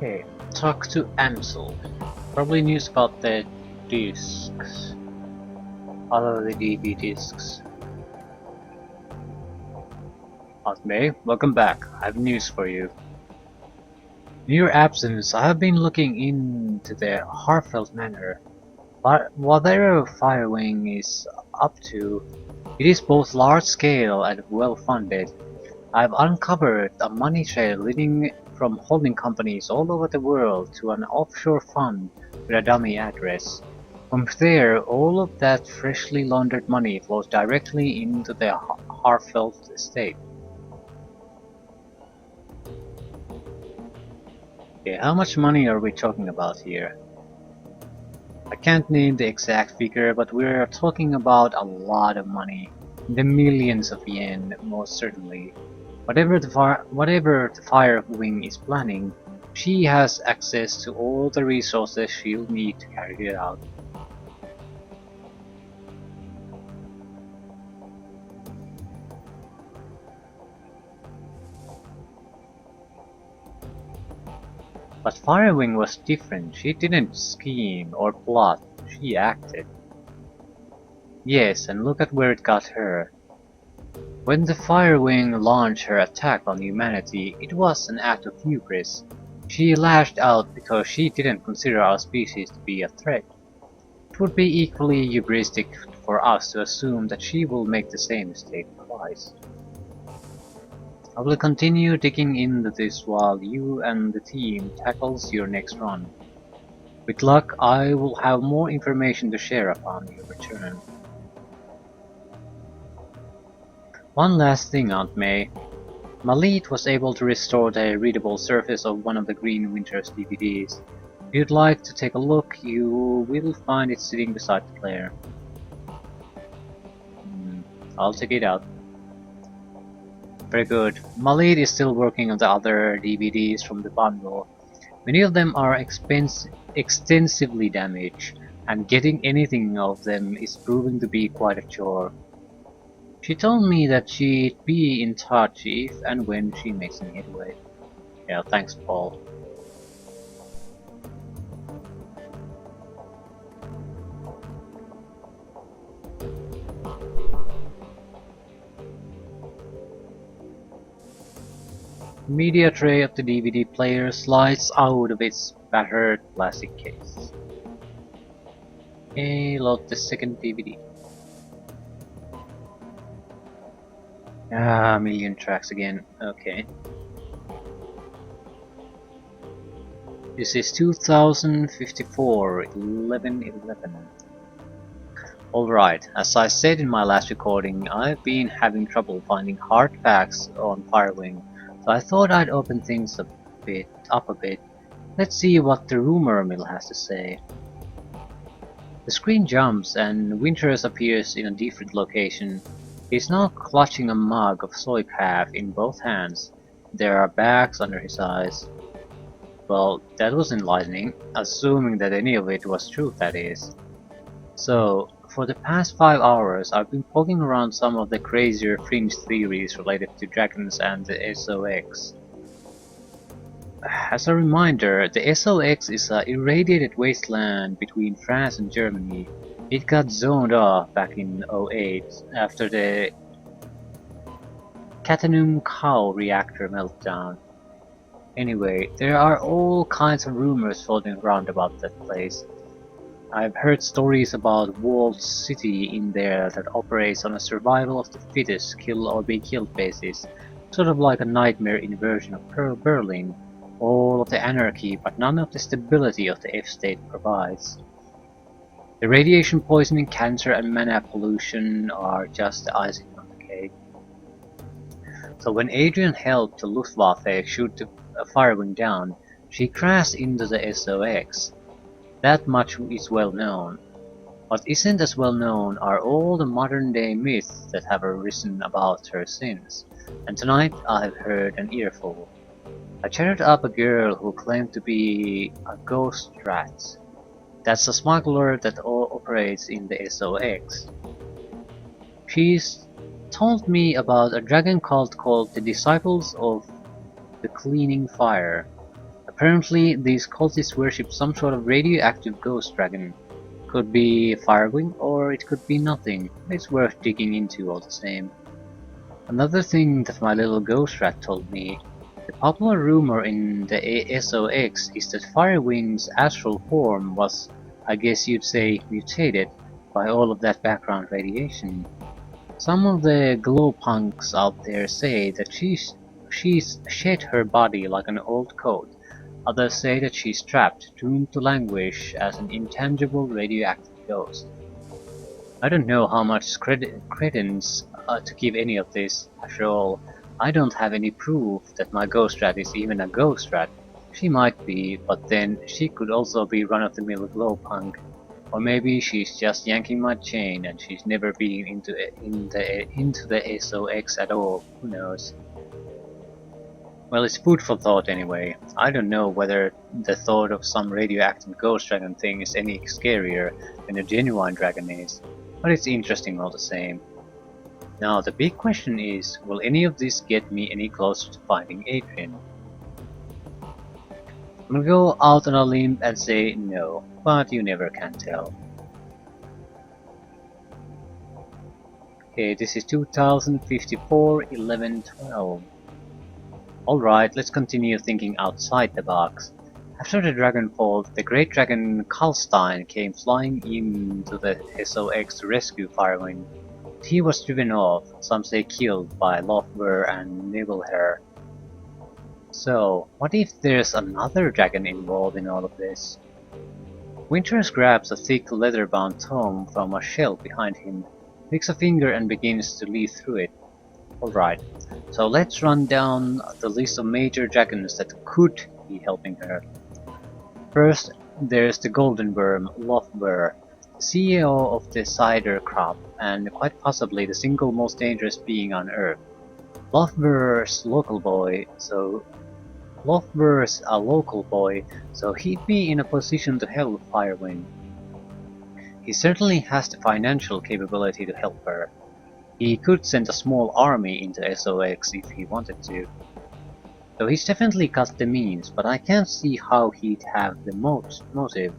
Okay, talk to Ansel. Probably news about the discs. All of the DB discs. Aunt May, welcome back. I have news for you. In your absence, I have been looking into the Harfeld manor. But whatever Firewing is up to, it is both large-scale and well-funded. I've uncovered a money trail leading from holding companies all over the world to an offshore fund with a dummy address. From there, all of that freshly laundered money flows directly into the Harfeld estate. Okay, how much money are we talking about here? I can't name the exact figure, but we're talking about a lot of money. The millions of yen, most certainly. Whatever the Firewing is planning, she has access to all the resources she'll need to carry it out. But Firewing was different. She didn't scheme or plot, she acted. Yes, and look at where it got her. When the Firewing launched her attack on humanity, it was an act of hubris. She lashed out because she didn't consider our species to be a threat. It would be equally hubristic for us to assume that she will make the same mistake twice. I will continue digging into this while you and the team tackles your next run. With luck, I will have more information to share upon your return. One last thing, Aunt May. Malit was able to restore the readable surface of one of the Green Winters DVDs. If you'd like to take a look, you will find it sitting beside the player. I'll check it out. Very good. Malit is still working on the other DVDs from the bundle. Many of them are extensively damaged, and getting anything of them is proving to be quite a chore. She told me that she'd be in touch if and when she makes any headway. Yeah, thanks, Paul. The media tray of the DVD player slides out of its battered plastic case. Okay, load the second DVD. Ah, million tracks again. Okay. This is 2054, 1111. Alright, as I said in my last recording, I've been having trouble finding hard facts on Firewing, so I thought I'd open things up a bit. Let's see what the rumor mill has to say. The screen jumps and Winters appears in a different location. He's now clutching a mug of soy calf in both hands. There are bags under his eyes. Well, that was enlightening, assuming that any of it was true, that is. So, for the past 5 hours, I've been poking around some of the crazier fringe theories related to dragons and the SOX. As a reminder, the SOX is an irradiated wasteland between France and Germany. It got zoned off back in 2008 after the Catanum Cow reactor meltdown. Anyway, there are all kinds of rumors floating around about that place. I've heard stories about walled city in there that operates on a survival of the fittest, kill or be killed basis, sort of like a nightmare inversion of Berlin. All of the anarchy but none of the stability of the F-state provides. The radiation poisoning, cancer and mana pollution are just the icing on the cake. So when Adrian helped the Luftwaffe shoot the Firewing down, she crashed into the SOX. That much is well known. What isn't as well known are all the modern day myths that have arisen about her since, and tonight I've heard an earful. I chatted up a girl who claimed to be a ghost rat. That's a smuggler that operates in the SOX. She's told me about a dragon cult called the Disciples of the Cleaning Fire. A Apparently, these cultists worship some sort of radioactive ghost dragon. Could be Firewing, or it could be nothing. It's worth digging into all the same. Another thing that my little ghost rat told me, the popular rumor in the SOX is that Firewing's astral form was, I guess you'd say, mutated by all of that background radiation. Some of the glowpunks out there say that she's shed her body like an old coat. Others say that she's trapped, doomed to languish as an intangible radioactive ghost. I don't know how much credence to give any of this. After all, I don't have any proof that my ghost rat is even a ghost rat. She might be, but then she could also be run-of-the-mill glowpunk. Or maybe she's just yanking my chain and she's never been into the SOX at all. Who knows? Well, it's food for thought anyway. I don't know whether the thought of some radioactive ghost dragon thing is any scarier than a genuine dragon is, but it's interesting all the same. Now the big question is, will any of this get me any closer to finding Adrian? I'm gonna go out on a limb and say no, but you never can tell. Okay, this is 2054, 11, 12. Alright, let's continue thinking outside the box. After the Dragonfall, the great dragon Kalstein came flying into the SOX to rescue Firewing. He was driven off, some say killed, by Lothver and Nibelhair. So, what if there's another dragon involved in all of this? Winters grabs a thick leather-bound tome from a shelf behind him, picks a finger and begins to leaf through it. Alright, so let's run down the list of major dragons that could be helping her. First, there's the Golden Worm, Lothver, CEO of the cider crop, and quite possibly the single most dangerous being on Earth. Lothver's a local boy, so he'd be in a position to help Firewing. He certainly has the financial capability to help her. He could send a small army into SOX if he wanted to. So he's definitely got the means, but I can't see how he'd have the motive.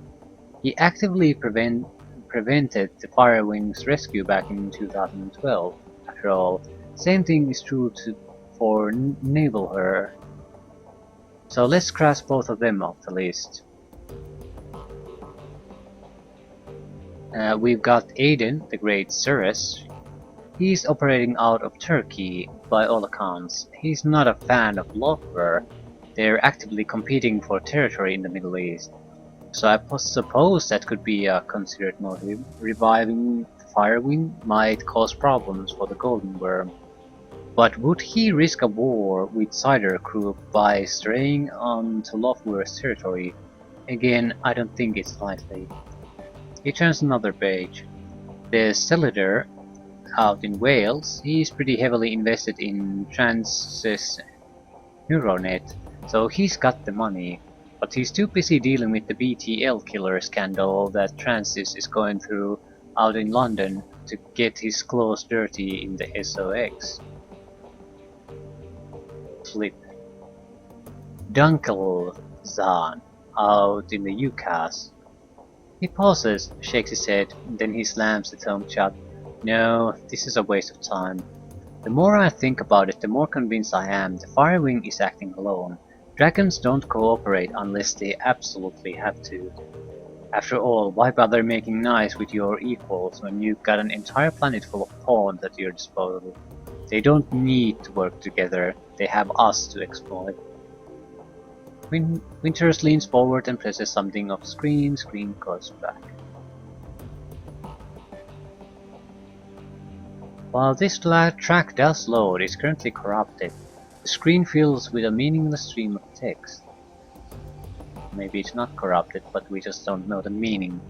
He actively prevented the Firewing's rescue back in 2012. After all, same thing is true for Nibelhair. So let's cross both of them off the list. We've got Aiden, the Great Ceres. He's operating out of Turkey, by all accounts. He's not a fan of Lothver. They're actively competing for territory in the Middle East. So I suppose that could be a considered motive. Reviving Firewing might cause problems for the Golden Worm. But would he risk a war with Cider Group by straying onto Lothver's territory? Again, I don't think it's likely. He turns another page. The Cellular out in Wales, he's pretty heavily invested in Trans's Neuronet, so he's got the money, but he's too busy dealing with the BTL killer scandal that Francis is going through out in London to get his claws dirty in the SOX. Flip. Dunkelzahn out in the UCAS. He pauses, shakes his head, then he slams the tome shut. No, this is a waste of time. The more I think about it, the more convinced I am the Firewing is acting alone. Dragons don't cooperate unless they absolutely have to. After all, why bother making nice with your equals when you've got an entire planet full of pawns at your disposal? They don't need to work together, they have us to exploit. Winters leans forward and presses something off screen goes back. While this track does load, it's currently corrupted. The screen fills with a meaningless stream of text. Maybe it's not corrupted, but we just don't know the meaning.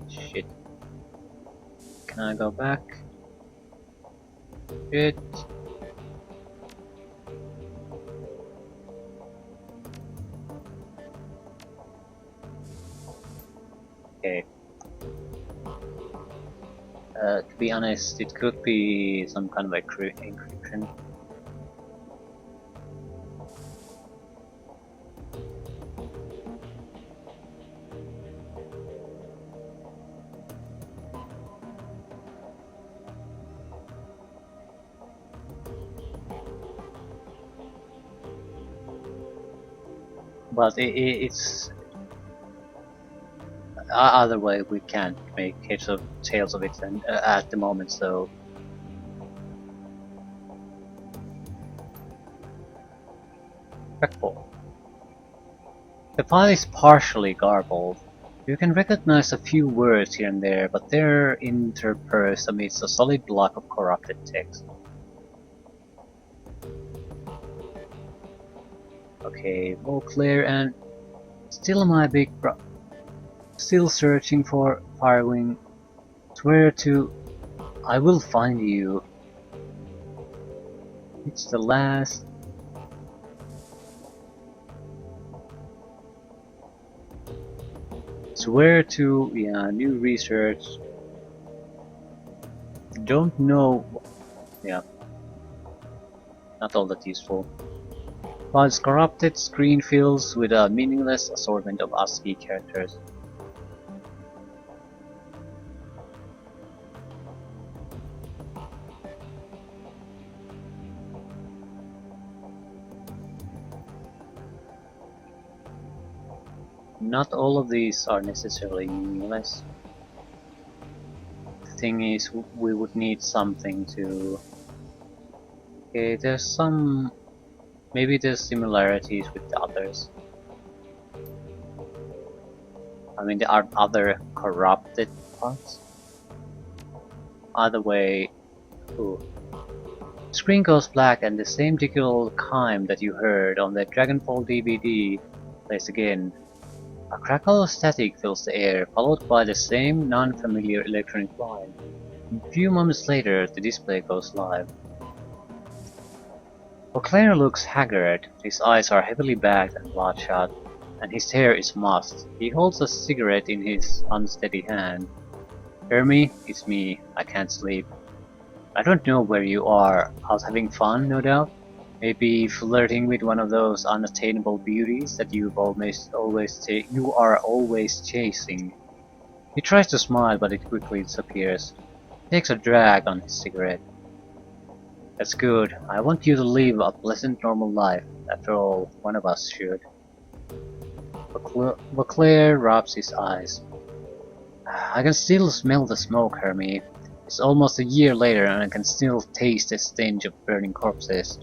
Shit. Can I go back? Shit. Okay. To be honest, it could be some kind of encryption. but it's other way we can't make heads of tails of it and, at the moment, so Dragonfall. The file is partially garbled. You can recognize a few words here and there, but they're interspersed amidst a solid block of corrupted text. Okay, all clear, and still my big still searching for Firewing. Swear to I will find you. It's the last. Swear to, yeah, new research. Don't know, yeah, not all that useful. File's corrupted screen fills with a meaningless assortment of ASCII characters. Not all of these are necessarily meaningless. The thing is, we would need something to... Okay, there's some... Maybe there's similarities with the others. I mean, there are other corrupted parts. Either way... Ooh. Screen goes black and the same digital chime that you heard on the Dragonfall DVD plays again. A crackle of static fills the air, followed by the same non-familiar electronic line. A few moments later, the display goes live. Beauclair looks haggard, his eyes are heavily bagged and bloodshot, and his hair is mussed. He holds a cigarette in his unsteady hand. Hermie, it's me. I can't sleep. I don't know where you are. Out having fun, no doubt? Maybe flirting with one of those unattainable beauties that you are always chasing. He tries to smile, but it quickly disappears. He takes a drag on his cigarette. That's good. I want you to live a pleasant, normal life. After all, one of us should. Beauclair rubs his eyes. I can still smell the smoke, Hermie. It's almost a year later and I can still taste the stench of burning corpses.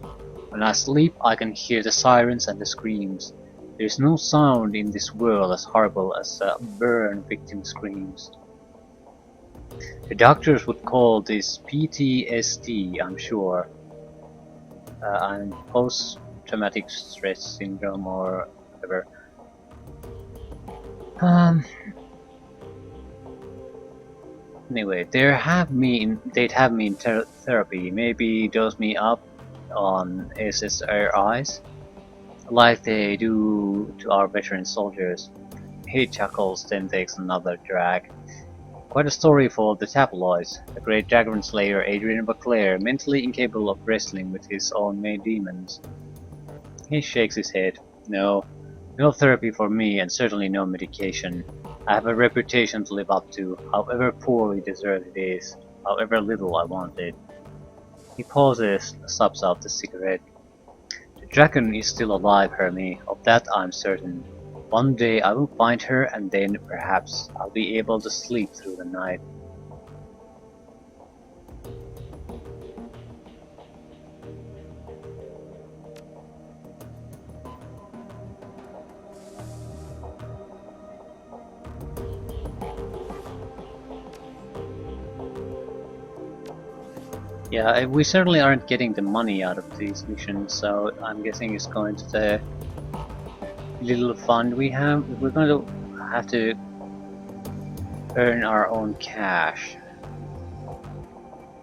When I sleep, I can hear the sirens and the screams. There is no sound in this world as horrible as a burn victim screams. The doctors would call this PTSD, I'm sure. And post-traumatic stress syndrome or whatever. Anyway, they'd have me in therapy. Maybe dose me up on SSRIs, like they do to our veteran soldiers. He chuckles, then takes another drag. Quite a story for the tabloids. The great dragon slayer Adrian Beauclair, mentally incapable of wrestling with his own made demons. He shakes his head. No therapy for me, and certainly no medication. I have a reputation to live up to, however poorly deserved it is, however little I want it. He pauses, sups out the cigarette. The dragon is still alive, Hermie, of that I'm certain. One day I will find her, and then, perhaps, I'll be able to sleep through the night. Yeah, we certainly aren't getting the money out of these missions, so I'm guessing it's going to the little fund we have. We're going to have to earn our own cash.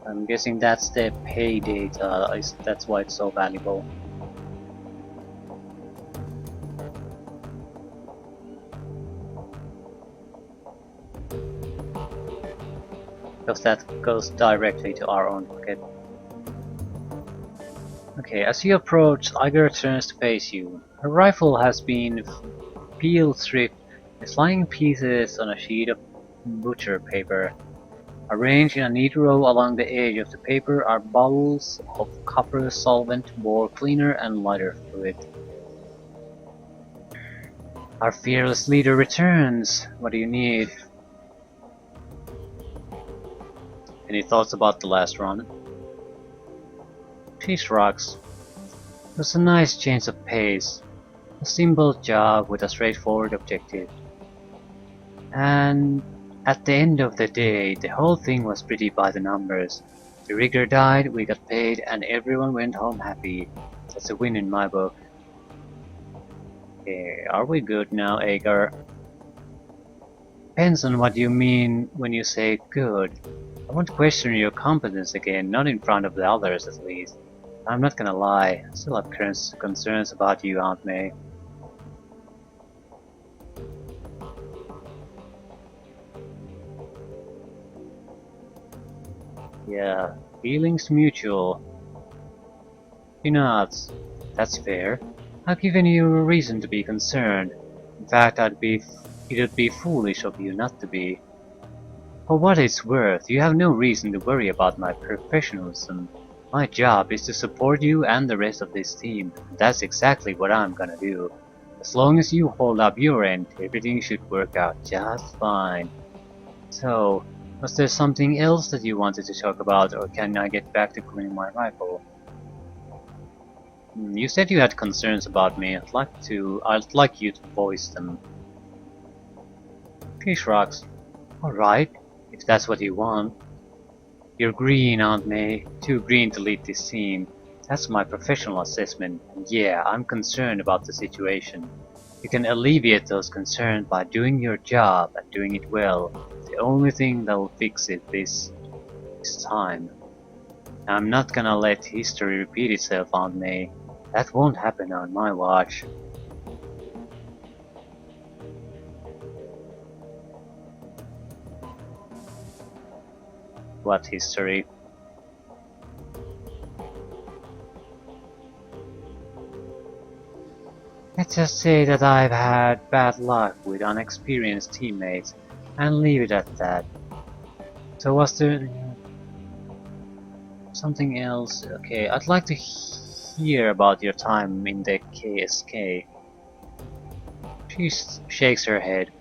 I'm guessing that's the pay data, that's why it's so valuable. Because that goes directly to our own pocket. Okay, as you approach, Iger turns to face you. Her rifle has been peel-stripped. It's lying in pieces on a sheet of butcher paper. Arranged in a neat row along the edge of the paper are bottles of copper solvent, bore cleaner, and lighter fluid. Our fearless leader returns. What do you need? Any thoughts about the last run? She shrugs. It was a nice change of pace. A simple job with a straightforward objective. And at the end of the day, the whole thing was pretty by the numbers. The rigger died, we got paid, and everyone went home happy. That's a win in my book. Okay, are we good now, Agar? Depends on what you mean when you say good. I won't question your competence again, not in front of the others at least. I'm not gonna lie, I still have concerns about you, Aunt May. Yeah, feelings mutual. Peanuts. That's fair. I've given you a reason to be concerned. In fact, it would be foolish of you not to be. For what it's worth, you have no reason to worry about my professionalism. My job is to support you and the rest of this team, and that's exactly what I'm gonna do. As long as you hold up your end, everything should work out just fine. So, was there something else that you wanted to talk about, or can I get back to cleaning my rifle? You said you had concerns about me. I'd like you to voice them. She shrugs. Alright, if that's what you want. You're green, Aunt May. Too green to lead this team. That's my professional assessment, and yeah, I'm concerned about the situation. You can alleviate those concerns by doing your job and doing it well. The only thing that'll fix it this time. I'm not gonna let history repeat itself, Aunt May. That won't happen on my watch. What history? Let's just say that I've had bad luck with unexperienced teammates, and leave it at that. So was there something else? Okay, I'd like to hear about your time in the KSK. She shakes her head.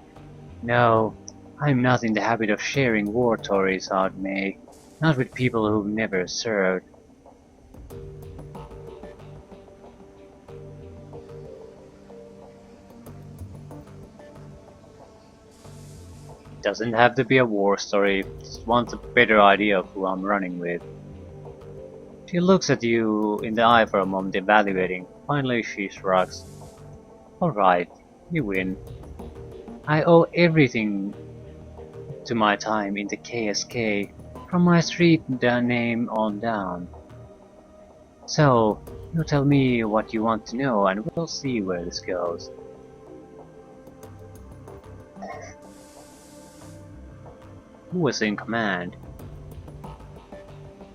No, I'm not in the habit of sharing war stories, Aunt May. Not with people who've never served. Doesn't have to be a war story, just want a better idea of who I'm running with. She looks at you in the eye for a moment, evaluating. Finally she shrugs. Alright, you win. I owe everything to my time in the KSK, from my street name on down. So, you tell me what you want to know and we'll see where this goes. Who was in command?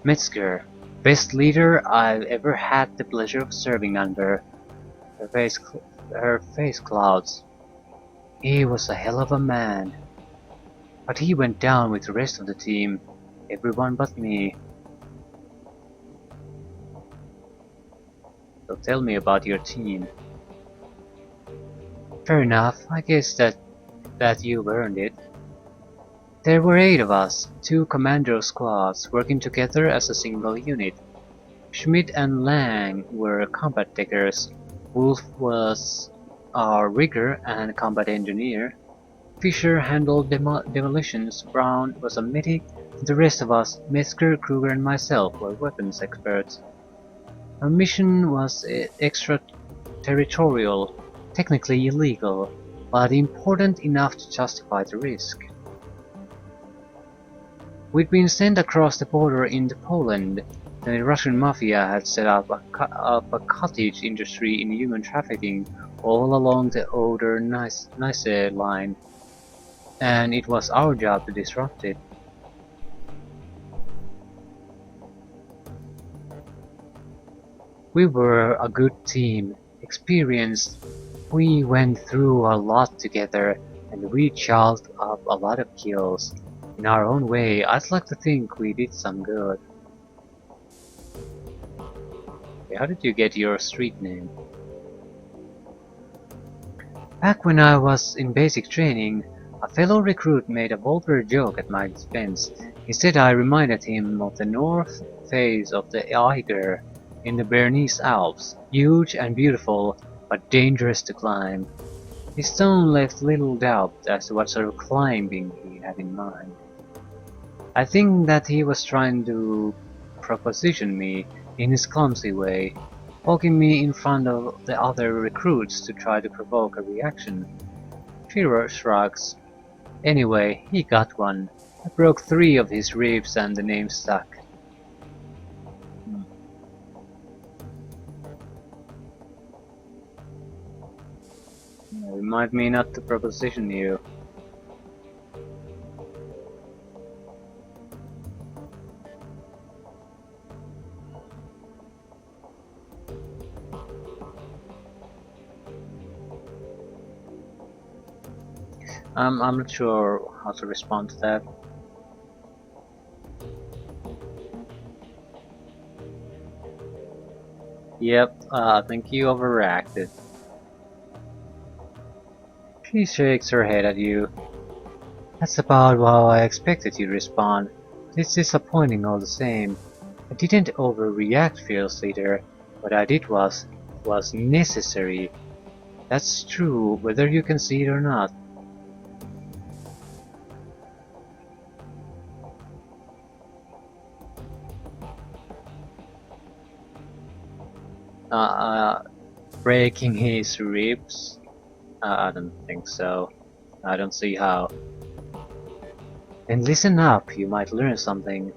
Metzger, best leader I've ever had the pleasure of serving under. Her face clouds. He was a hell of a man. But he went down with the rest of the team. Everyone but me. So tell me about your team. Fair enough, I guess that you've earned it. There were 8 of us, 2 commando squads working together as a single unit. Schmidt and Lang were combat techers, Wolf was our rigger and combat engineer, Fisher handled demolitions, Brown was a medic, and the rest of us, Metzger, Kruger and myself, were weapons experts. Our mission was extraterritorial, technically illegal, but important enough to justify the risk. We'd been sent across the border into Poland. The Russian mafia had set up a cottage industry in human trafficking all along the Oder-Neisse line, and it was our job to disrupt it. We were a good team, experienced. We went through a lot together, and we chalked up a lot of kills. In our own way, I'd like to think we did some good. How did you get your street name? Back when I was in basic training, a fellow recruit made a vulgar joke at my expense. He said I reminded him of the north face of the Eiger in the Bernese Alps, huge and beautiful, but dangerous to climb. His tone left little doubt as to what sort of climbing he had in mind. I think that he was trying to proposition me in his clumsy way, poking me in front of the other recruits to try to provoke a reaction. Shiro shrugs. Anyway, he got one. I broke 3 of his ribs and the name stuck. Remind me not to proposition you. I'm not sure how to respond to that. Yep, I think you overreacted. She shakes her head at you. That's about how I expected you to respond, but it's disappointing all the same. I didn't overreact fiercely there. What I did was necessary. That's true, whether you can see it or not. Breaking his ribs? I don't think so. I don't see how. Then listen up, you might learn something.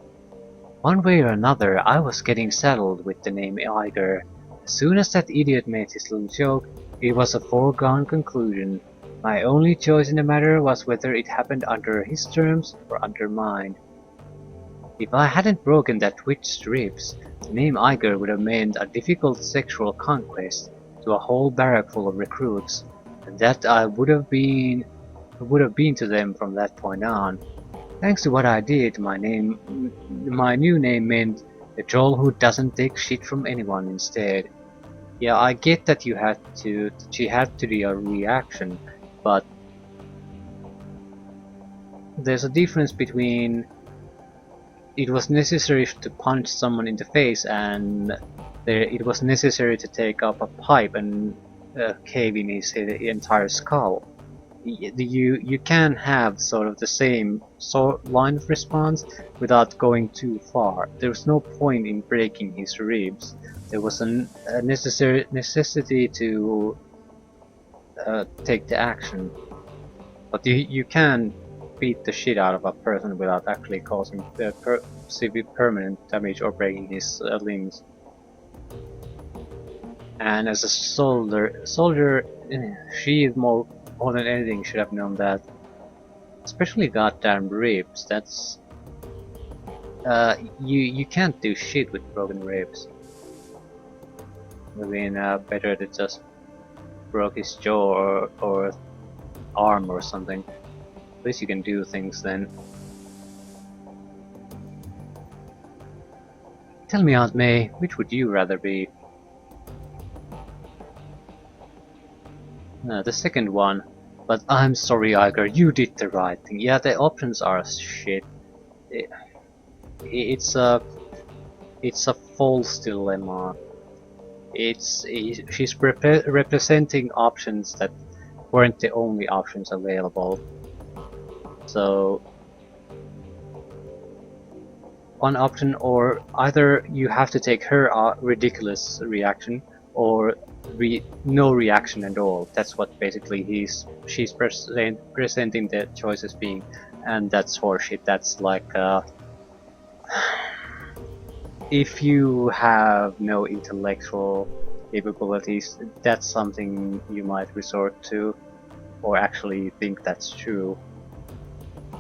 One way or another, I was getting settled with the name Eiger. As soon as that idiot made his little joke, it was a foregone conclusion. My only choice in the matter was whether it happened under his terms or under mine. If I hadn't broken that witch's ribs, the name Eiger would have meant a difficult sexual conquest to a whole barrack full of recruits, and that I would have been to them from that point on. Thanks to what I did, my new name meant the troll who doesn't take shit from anyone instead. Yeah, I get that she had to do a reaction, but there's a difference between it was necessary to punch someone in the face and it was necessary to take up a pipe and cave in his entire skull. You can have sort of the same line of response without going too far. There was no point in breaking his ribs. There was a necessity to take the action. But you can beat the shit out of a person without actually causing severe permanent damage or breaking his limbs. And as a soldier, she more than anything should have known that. Especially goddamn ribs. That's you can't do shit with broken ribs. I mean, better to just broke his jaw or arm or something. At least you can do things then. Tell me, Aunt May, which would you rather be? The second one. But I'm sorry, Iger, you did the right thing. Yeah, the options are shit. It's a false dilemma. She's representing options that weren't the only options available. So one option, or either you have to take her ridiculous reaction, or no reaction at all. That's what basically she's presenting the choices being, and that's horseshit. That's like if you have no intellectual capabilities, that's something you might resort to, or actually think that's true.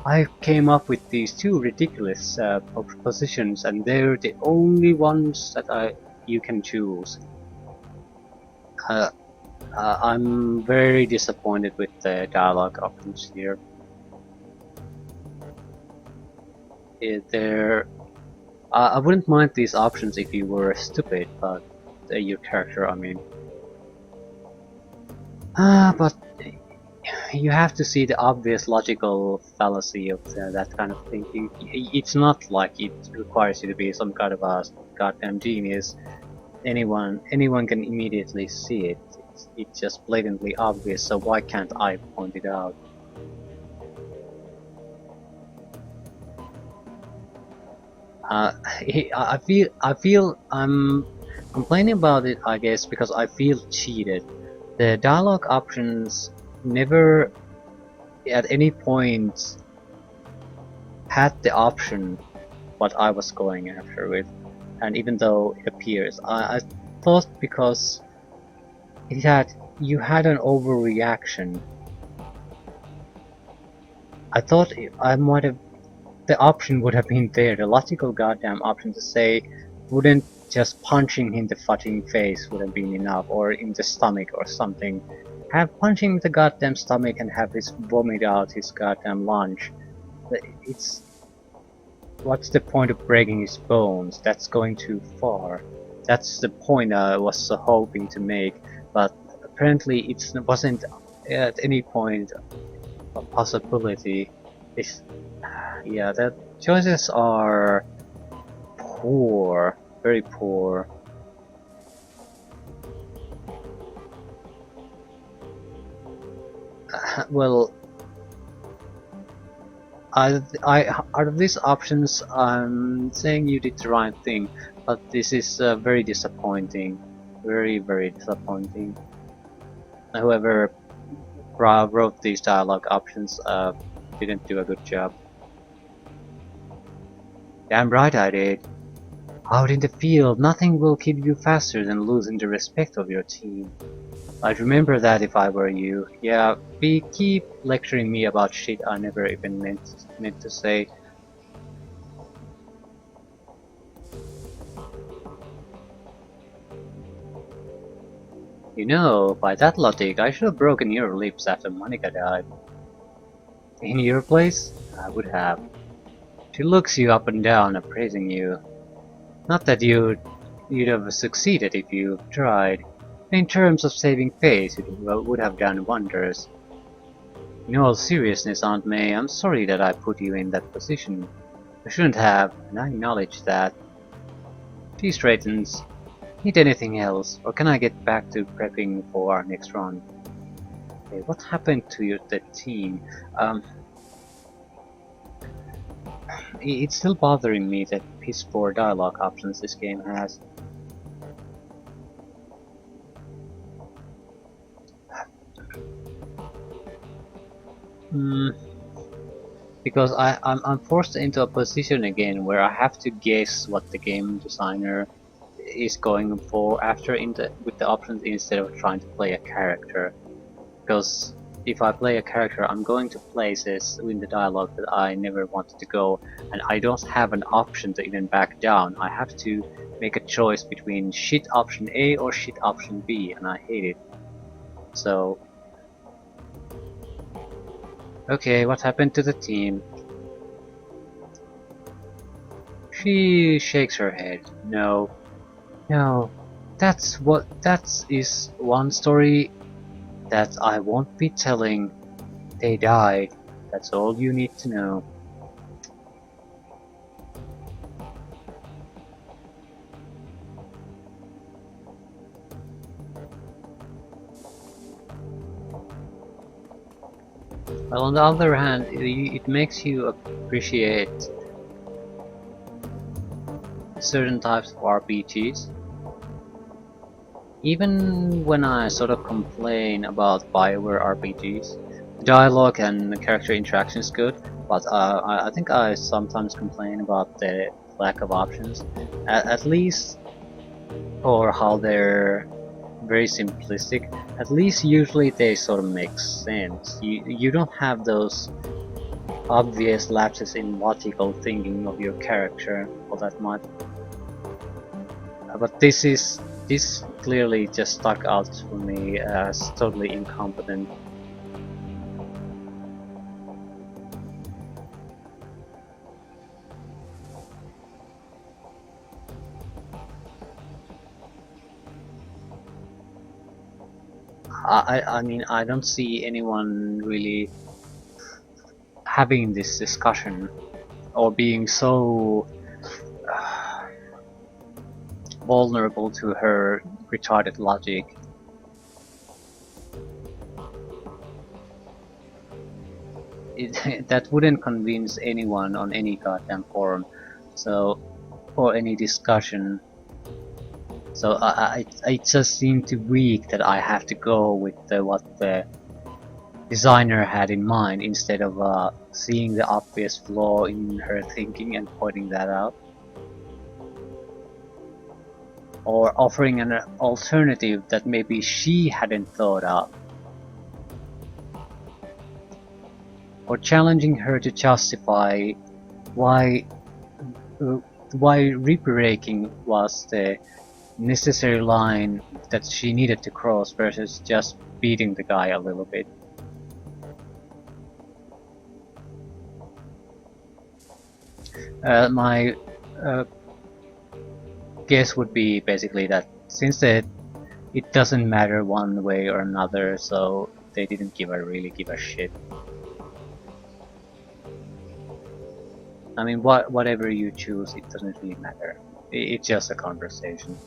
I came up with these 2 ridiculous propositions, and they're the only ones that you can choose. I'm very disappointed with the dialogue options here. I wouldn't mind these options if you were stupid, but your character, I mean. But you have to see the obvious logical fallacy of that kind of thinking. It's not like it requires you to be some kind of a goddamn genius. Anyone can immediately see it. It's just blatantly obvious, so why can't I point it out? I feel I'm complaining about it, I guess, because I feel cheated. The dialogue options never at any point had the option what I was going after with, and even though it appears, I thought because it had you had an overreaction. I thought I might have the option would have been there, the logical goddamn option to say, wouldn't just punching him in the fucking face would have been enough, or in the stomach or something. Have punching the goddamn stomach and have his vomit out his goddamn lunch. It's what's the point of breaking his bones? That's going too far. That's the point I was hoping to make, but apparently it wasn't at any point a possibility. It's, yeah, the choices are poor, very poor. Well, out of these options, I'm saying you did the right thing, but this is very disappointing, very disappointing. Whoever wrote these dialogue options didn't do a good job. Damn right I did. Out in the field, nothing will kill you faster than losing the respect of your team. I'd remember that if I were you. Yeah, we keep lecturing me about shit I never even meant to say. You know, by that logic, I should have broken your lips after Monica died. In your place, I would have. She looks you up and down, appraising you. Not that you'd have succeeded if you tried. In terms of saving face, it would have done wonders. In all seriousness, Aunt May, I'm sorry that I put you in that position. I shouldn't have, and I acknowledge that. She straightens. Need anything else, or can I get back to prepping for our next run? Hey, what happened to the team? It's still bothering me that piss poor dialogue options this game has. Hmm. Because I'm forced into a position again where I have to guess what the game designer is going for after with the options instead of trying to play a character. Because if I play a character, I'm going to places in the dialogue that I never wanted to go, and I don't have an option to even back down. I have to make a choice between shit option A or shit option B, and I hate it. So, okay, what happened to the team? She shakes her head. No, no, that is one story that I won't be telling. They died. That's all you need to know. Well, on the other hand, it makes you appreciate certain types of RPGs. Even when I sort of complain about Bioware RPGs, the dialogue and character interaction is good, but I think I sometimes complain about the lack of options. At least, or how they're very simplistic. At least usually they sort of make sense. You don't have those obvious lapses in logical thinking of your character all that much. But this clearly just stuck out for me as totally incompetent. I mean, I don't see anyone really having this discussion or being so vulnerable to her retarded logic. That wouldn't convince anyone on any goddamn forum, so, or any discussion. So I just seem too weak that I have to go with what the designer had in mind instead of seeing the obvious flaw in her thinking and pointing that out. Or offering an alternative that maybe she hadn't thought of. Or challenging her to justify why re-breaking was the necessary line that she needed to cross versus just beating the guy a little bit. My guess would be basically that since it doesn't matter one way or another, so they didn't really give a shit. I mean, whatever you choose, it doesn't really matter. It's just a conversation.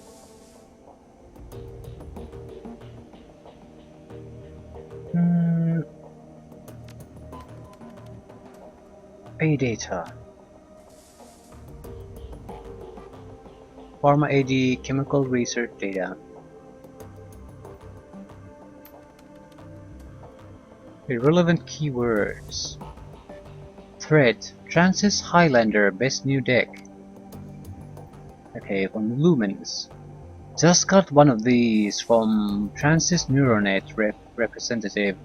Pay data. Pharma AD chemical research data. Irrelevant keywords. Threat. Francis Highlander best new deck. Okay, from Lumens. Just got one of these from Francis Neuronet representative.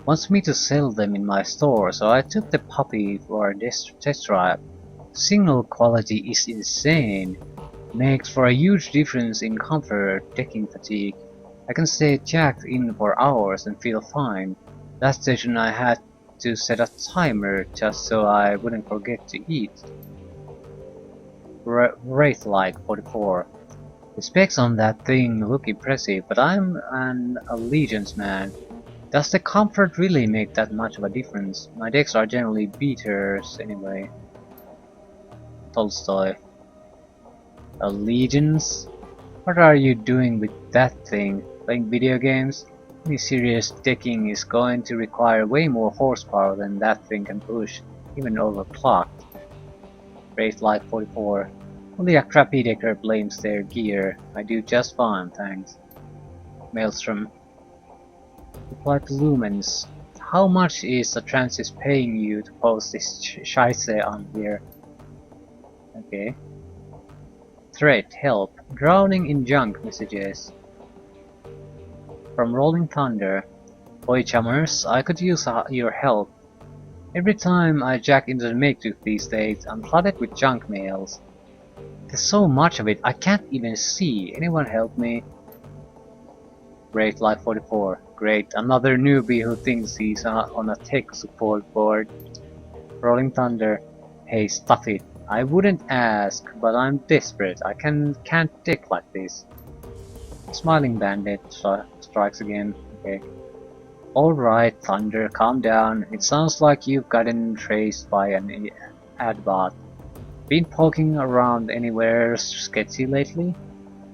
Wants me to sell them in my store, so I took the puppy for a test drive. Signal quality is insane. Makes for a huge difference in comfort, decking fatigue. I can stay jacked in for hours and feel fine. Last station I had to set a timer just so I wouldn't forget to eat. Wraithlight 44. The specs on that thing look impressive, but I'm an Allegiance man. Does the comfort really make that much of a difference? My decks are generally beaters anyway. Tolstoy. Allegiance? What are you doing with that thing? Playing video games? Any serious decking is going to require way more horsepower than that thing can push, even overclocked. Wraithlight 44. Only a crappy decker blames their gear. I do just fine, thanks. Maelstrom. Reply to Lumens. How much is the Francis paying you to post this scheisse on here? Okay. Threat, help. Drowning in junk messages. From Rolling Thunder. Boy chummers, I could use your help. Every time I jack into the Makedook these days, I'm flooded with junk mails. There's so much of it, I can't even see. Anyone help me? Great, Life 44. Great, another newbie who thinks he's on a tech support board. Rolling Thunder. Hey, stuff it. I wouldn't ask, but I'm desperate. I can't tech like this. Smiling Bandit strikes again. Okay. Alright, Thunder, calm down. It sounds like you've gotten traced by an ad bot. Been poking around anywhere sketchy lately?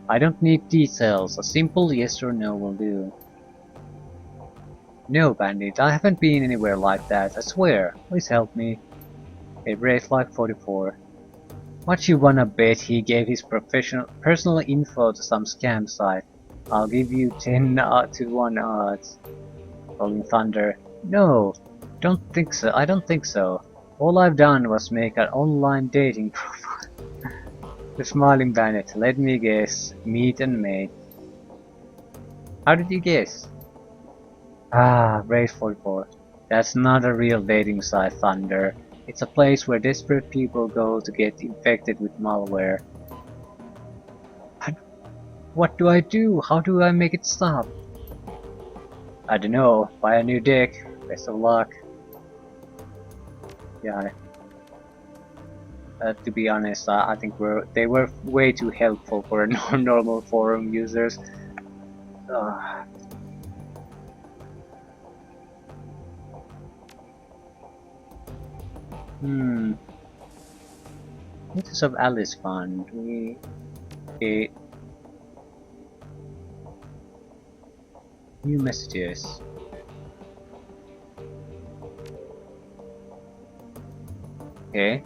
I don't need details. A simple yes or no will do. No, Bandit, I haven't been anywhere like that, I swear. Please help me. A Wraithlight 44. What you wanna bet he gave his personal info to some scam site? I'll give you 10 to 1 odds. Rolling Thunder. No, don't think so. I don't think so. All I've done was make an online dating profile. The Smiling Bandit. Let me guess. Meet and mate. How did you guess? Ah, Race 44. That's not a real dating site, Thunder. It's a place where desperate people go to get infected with malware. What do I do? How do I make it stop? I don't know. Buy a new deck. Best of luck. Yeah. To be honest, I think they were way too helpful for normal forum users. Hmm. Status of Alice Fund. Okay. New messages. Okay.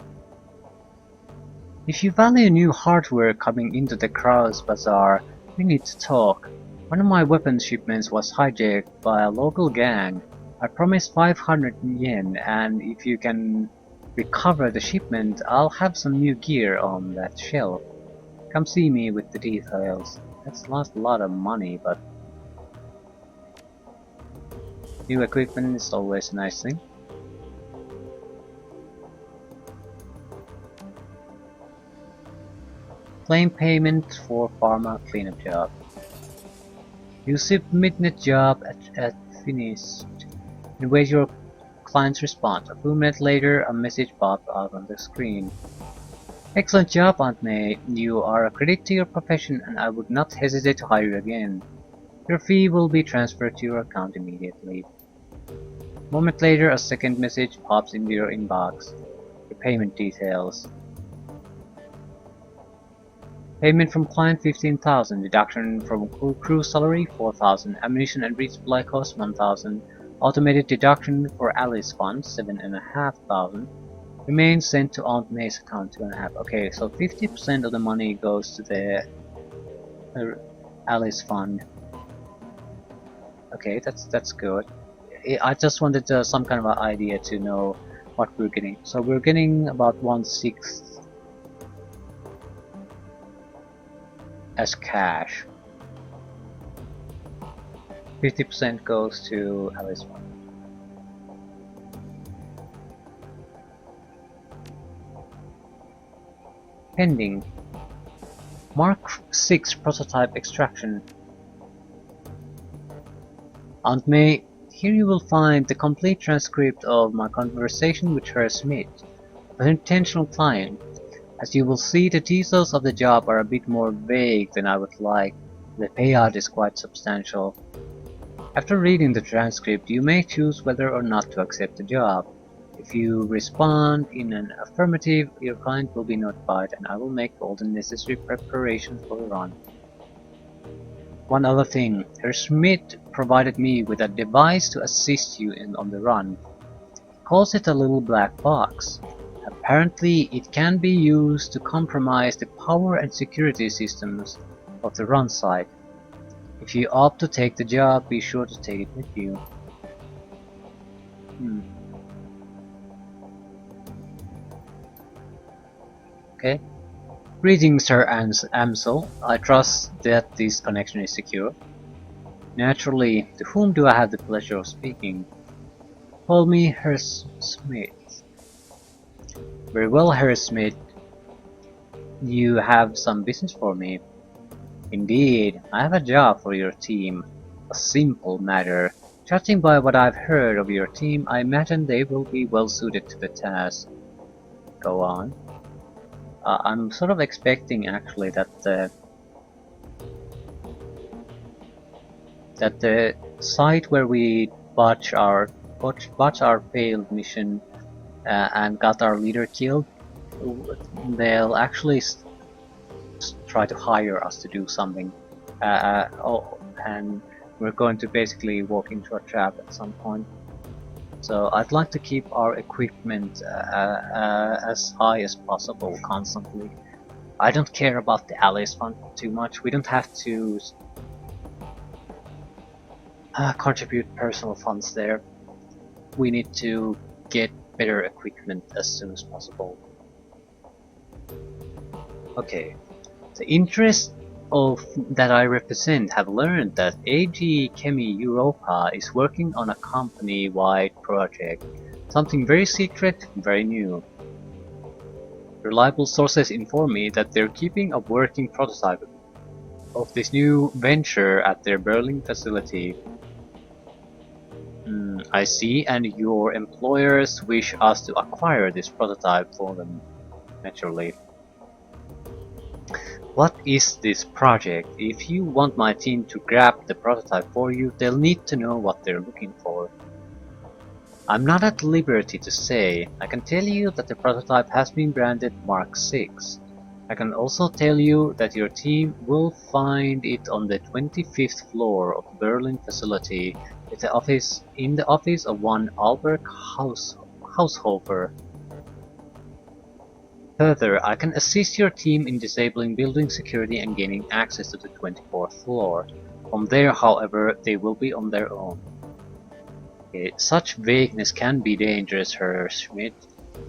If you value new hardware coming into the Kraus Bazaar, we need to talk. One of my weapons shipments was hijacked by a local gang. I promised 500 yen, and if you can recover the shipment, I'll have some new gear on that shelf. Come see me with the details. That's lost a lot of money, but new equipment is always a nice thing. Claim payment for pharma cleanup job. You submit the job at finished and wait your client's response. A few minutes later, a message popped out on the screen. Excellent job, Aunt May. You are a credit to your profession and I would not hesitate to hire you again. Your fee will be transferred to your account immediately. A moment later, a second message pops into your inbox. Your payment details. Payment from client 15,000, deduction from crew salary 4,000, ammunition and resupply cost 1,000, automated deduction for Alice fund 7,500, remains sent to Aunt May's account 2,500. Okay, so 50% of the money goes to the Alice fund. Okay, that's good. I just wanted some kind of an idea to know what we're getting. So we're getting about 1/6 as cash. 50% goes to Alice Fund. Pending. Mark 6 prototype extraction. Aunt May, here you will find the complete transcript of my conversation with her Smith, a potential client. As you will see, the details of the job are a bit more vague than I would like. The payout is quite substantial. After reading the transcript, you may choose whether or not to accept the job. If you respond in an affirmative, your client will be notified and I will make all the necessary preparations for the run. One other thing, Herr Schmidt provided me with a device to assist you on the run. He calls it a little black box. Apparently, it can be used to compromise the power and security systems of the run site. If you opt to take the job, be sure to take it with you. Okay. Greetings, Sir Amsel. I trust that this connection is secure. Naturally, to whom do I have the pleasure of speaking? Call me Herr Smith. Very well, Herr Smith. You have some business for me. Indeed, I have a job for your team. A simple matter. Judging by what I've heard of your team, I imagine they will be well suited to the task. Go on. I'm sort of expecting actually that the site where we botched our failed mission and got our leader killed, they'll actually try to hire us to do something, and we're going to basically walk into a trap at some point. So I'd like to keep our equipment as high as possible constantly. I don't care about the Alice fund too much. We don't have to contribute personal funds there. We need to get better equipment as soon as possible. Okay, the interests of that I represent have learned that AG Chemi Europa is working on a company-wide project, something very secret, very new. Reliable sources inform me that they're keeping a working prototype of this new venture at their Berlin facility. I see, and your employers wish us to acquire this prototype for them, naturally. What is this project? If you want my team to grab the prototype for you, they'll need to know what they're looking for. I'm not at liberty to say. I can tell you that the prototype has been branded Mark 6. I can also tell you that your team will find it on the 25th floor of the Berlin facility in the office of one Albert Haushofer. Further, I can assist your team in disabling building security and gaining access to the 24th floor. From there, however, they will be on their own. Such vagueness can be dangerous, Herr Schmidt.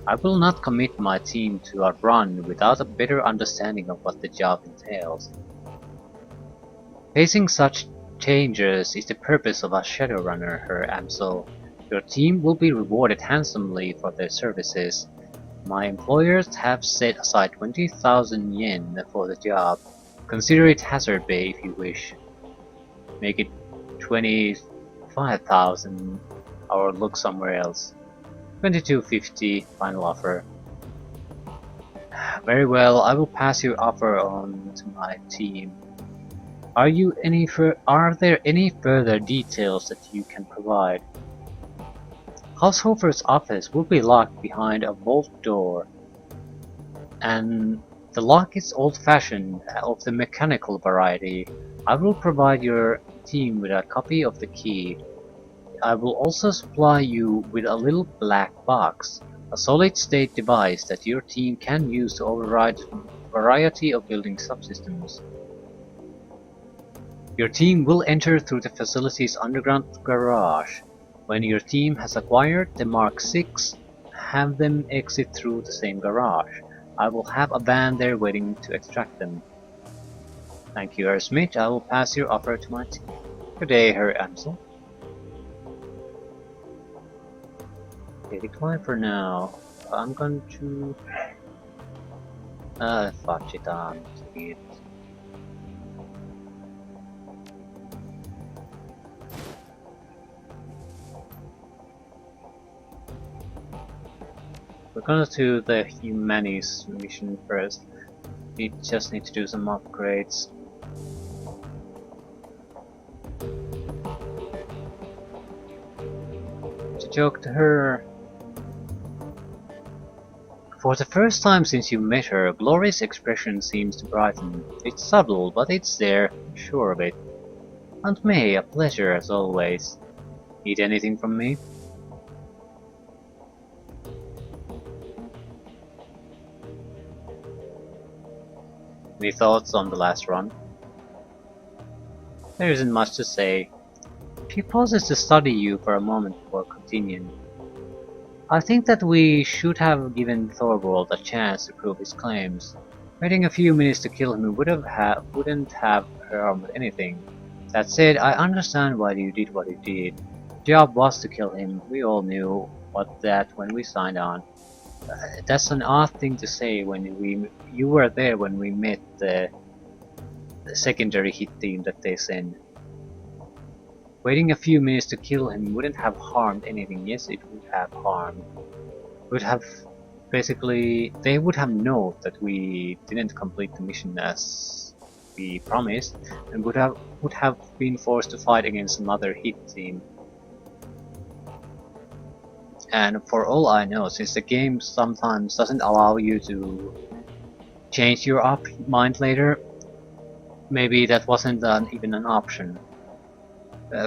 I will not commit my team to a run without a better understanding of what the job entails. Facing such changes is the purpose of a Shadowrunner, Herr Amsel. Your team will be rewarded handsomely for their services. My employers have set aside 20,000 yen for the job. Consider it hazard pay if you wish. Make it 25,000 or look somewhere else. 2250 final offer. Very well, I will pass your offer on to my team. Are there any further details that you can provide? Haushofer's office will be locked behind a vault door, and the lock is old-fashioned, of the mechanical variety. I will provide your team with a copy of the key. I will also supply you with a little black box, a solid-state device that your team can use to override a variety of building subsystems. Your team will enter through the facility's underground garage. When your team has acquired the Mark 6, have them exit through the same garage. I will have a van there waiting to extract them. Thank you, Herr Smith. I will pass your offer to my team. Good day, Herr Amsel. Okay, decline for now. I'm going to... fudge it on. Take it. We're gonna do the Humanis mission first. We just need to do some upgrades. To talk to her. For the first time since you met her, Glory's expression seems to brighten. It's subtle, but it's there, I'm sure of it. Aunt May, a pleasure as always. Need anything from me? Any thoughts on the last run? There isn't much to say. She pauses to study you for a moment before continuing. I think that we should have given Thorvald a chance to prove his claims. Waiting a few minutes to kill him wouldn't have harmed anything. That said, I understand why you did what you did. The job was to kill him. We all knew that when we signed on. That's an odd thing to say when you were there when we met the secondary hit team that they sent. Waiting a few minutes to kill him wouldn't have harmed anything. Yes, it would have harmed. Would have basically they would have known that we didn't complete the mission as we promised, and would have been forced to fight against another hit team. And for all I know, since the game sometimes doesn't allow you to change your mind later, maybe that wasn't even an option.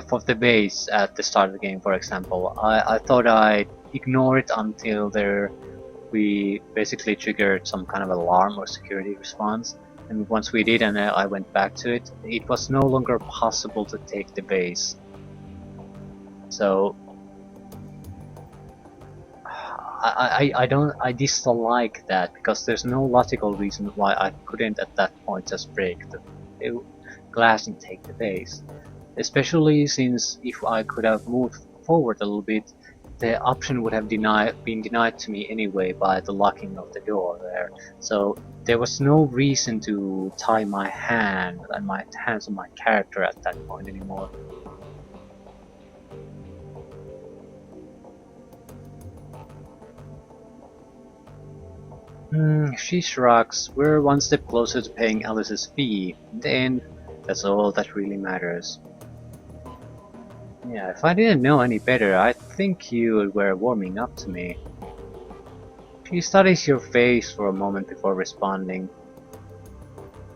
For the base at the start of the game, for example, I thought I'd ignore it until we basically triggered some kind of alarm or security response, and once we did and I went back to it, it was no longer possible to take the base. So I dislike that, because there's no logical reason why I couldn't at that point just break the glass and take the base. Especially since if I could have moved forward a little bit, the option would have been denied to me anyway by the locking of the door there. So there was no reason to tie my hands on my character at that point anymore. She shrugs. We're one step closer to paying Alice's fee. In the end, that's all that really matters. Yeah, if I didn't know any better, I'd think you were warming up to me. She studies your face for a moment before responding.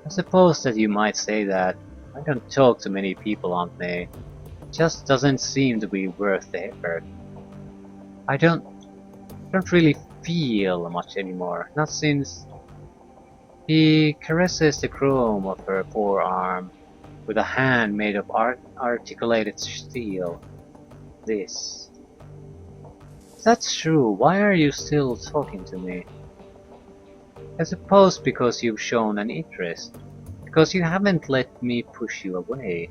I suppose that you might say that. I don't talk to many people, Aunt May. It just doesn't seem to be worth the effort. I don't really feel much anymore. Not since he caresses the chrome of her forearm with a hand made of articulated steel. This. That's true. Why are you still talking to me? I suppose because you've shown an interest. Because you haven't let me push you away.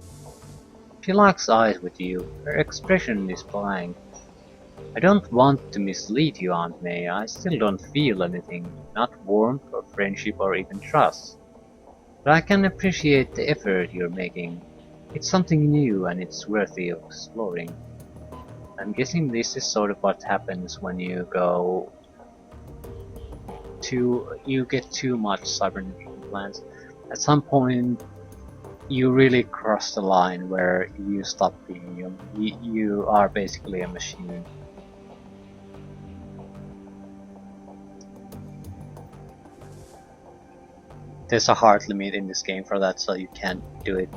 She locks eyes with you. Her expression is blank. I don't want to mislead you, Aunt May. I still don't feel anything. Not warmth or friendship or even trust. But I can appreciate the effort you're making. It's something new and it's worthy of exploring. I'm guessing this is sort of what happens when you get too much cybernetic implants. At some point, you really cross the line where you stop being human. You are basically a machine. There's a hard limit in this game for that, so you can't do it.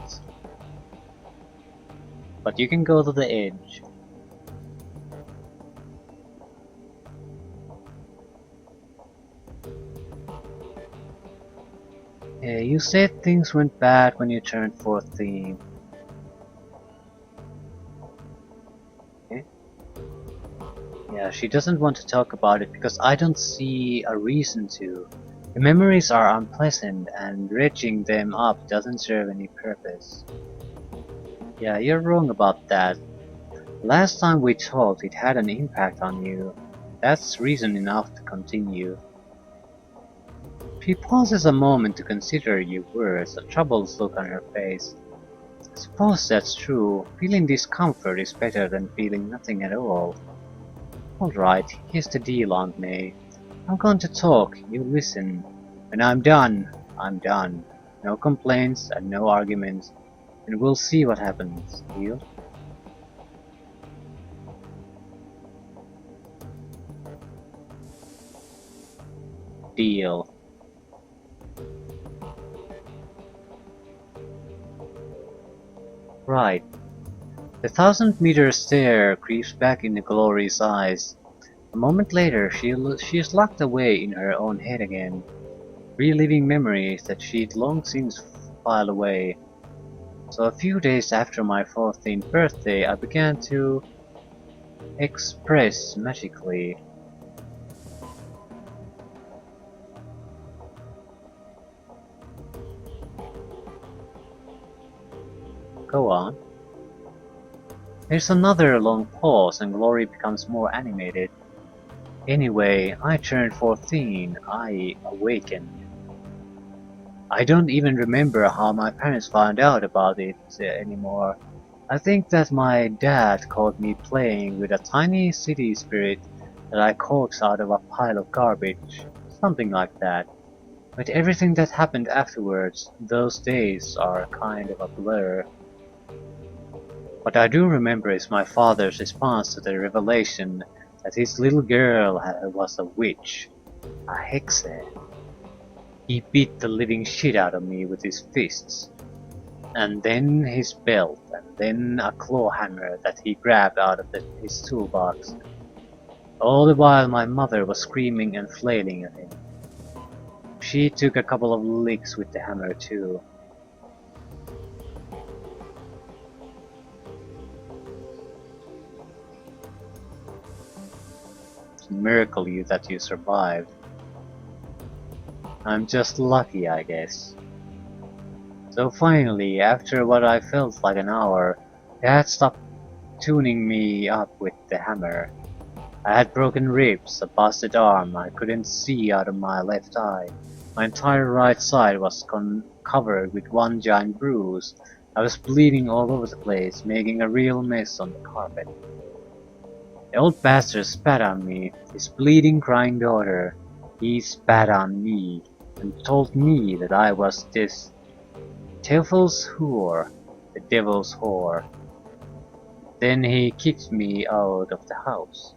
But you can go to the edge. You said things went bad when you turned 14. Okay. Yeah, she doesn't want to talk about it because I don't see a reason to. The memories are unpleasant and dredging them up doesn't serve any purpose. Yeah, you're wrong about that. Last time we talked, it had an impact on you. That's reason enough to continue. She pauses a moment to consider your words, a troubled look on her face. I suppose that's true. Feeling discomfort is better than feeling nothing at all. Alright, here's the deal, Aunt May. I'm going to talk, you listen. When I'm done, I'm done. No complaints and no arguments, and we'll see what happens, deal? Deal. Right. The 1,000-meter stare creeps back into Glory's eyes. A moment later, she is locked away in her own head again, reliving memories that she'd long since filed away. So a few days after my 14th birthday, I began to express magically. Go on. There's another long pause and Glory becomes more animated. Anyway, I turned 14. I awakened. I don't even remember how my parents found out about it anymore. I think that my dad caught me playing with a tiny city spirit that I coaxed out of a pile of garbage. Something like that. But everything that happened afterwards, those days are kind of a blur. What I do remember is my father's response to the revelation that his little girl was a witch, a hexe. He beat the living shit out of me with his fists, and then his belt, and then a claw hammer that he grabbed out of his toolbox. All the while my mother was screaming and flailing at him. She took a couple of licks with the hammer too. It's a miracle that you survived. I'm just lucky, I guess. So finally, after what I felt like an hour, Dad stopped tuning me up with the hammer. I had broken ribs, a busted arm, I couldn't see out of my left eye. My entire right side was covered with one giant bruise. I was bleeding all over the place, making a real mess on the carpet. The old bastard spat on me, his bleeding, crying daughter. He spat on me, and told me that I was this Teufels whore, the devil's whore. Then he kicked me out of the house.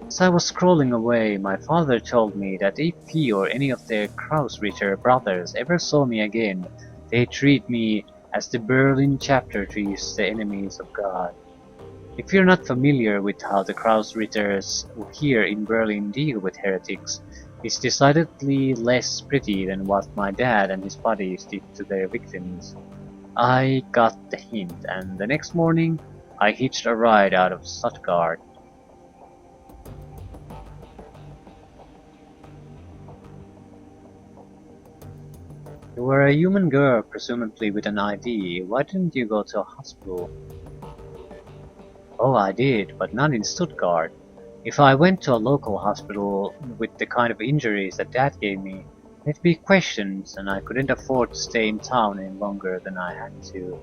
As I was scrolling away, my father told me that if he or any of their Kraus-Ritter brothers ever saw me again, they'd treat me as the Berlin chapter treats the enemies of God. If you're not familiar with how the Kraus-Ritters here in Berlin deal with heretics, it's decidedly less pretty than what my dad and his buddies did to their victims. I got the hint, and the next morning I hitched a ride out of Stuttgart. You were a human girl, presumably with an ID. Why didn't you go to a hospital? Oh, I did, but not in Stuttgart. If I went to a local hospital with the kind of injuries that Dad gave me, there'd be questions, and I couldn't afford to stay in town any longer than I had to.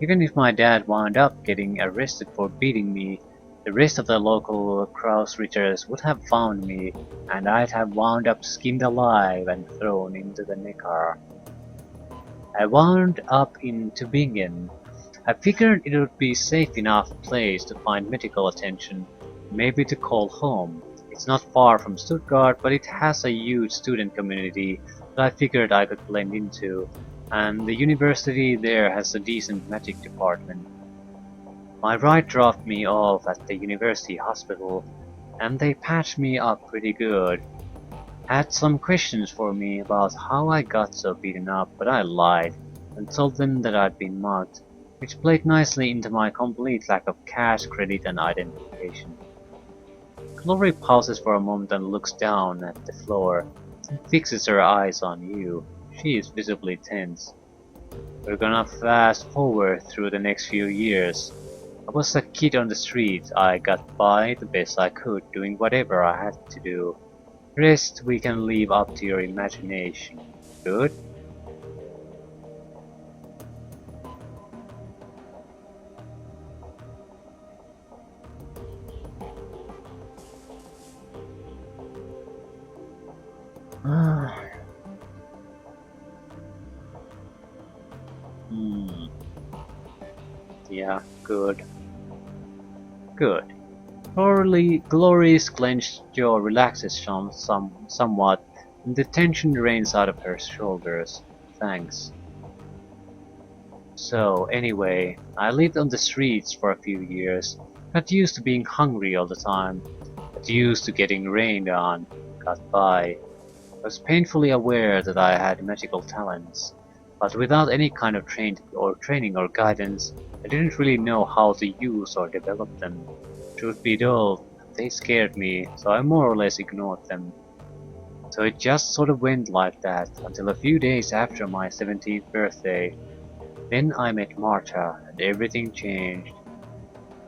Even if my dad wound up getting arrested for beating me, the rest of the local Kraus-Ritters would have found me, and I'd have wound up skinned alive and thrown into the Neckar. I wound up in Tübingen. I figured it would be a safe enough place to find medical attention, maybe to call home. It's not far from Stuttgart, but it has a huge student community that I figured I could blend into, and the university there has a decent magic department. My ride dropped me off at the university hospital, and they patched me up pretty good. Had some questions for me about how I got so beaten up, but I lied and told them that I'd been mugged, which played nicely into my complete lack of cash, credit, and identification. Glory pauses for a moment and looks down at the floor, and fixes her eyes on you. She is visibly tense. We're gonna fast forward through the next few years. I was a kid on the street. I got by the best I could, doing whatever I had to do. Rest we can leave up to your imagination. Good? Hmm. Yeah, good. Good. Glory's clenched jaw relaxes somewhat, and the tension drains out of her shoulders. Thanks. So, anyway, I lived on the streets for a few years. Got used to being hungry all the time. Got used to getting rained on. Got by. I was painfully aware that I had magical talents, but without any kind of training or guidance, I didn't really know how to use or develop them. Truth be told, they scared me, so I more or less ignored them. So it just sort of went like that until a few days after my 17th birthday. Then I met Marta, and everything changed.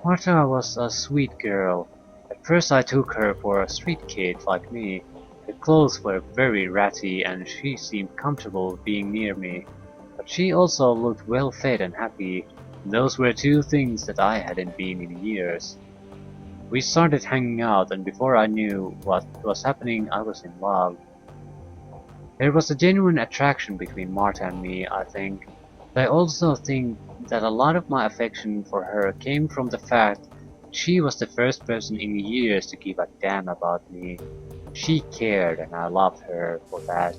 Marta was a sweet girl. At first I took her for a street kid like me. Her clothes were very ratty and she seemed comfortable being near me. But she also looked well fed and happy. And those were two things that I hadn't been in years. We started hanging out, and before I knew what was happening, I was in love. There was a genuine attraction between Marta and me, I think. But I also think that a lot of my affection for her came from the fact she was the first person in years to give a damn about me. She cared, and I loved her for that.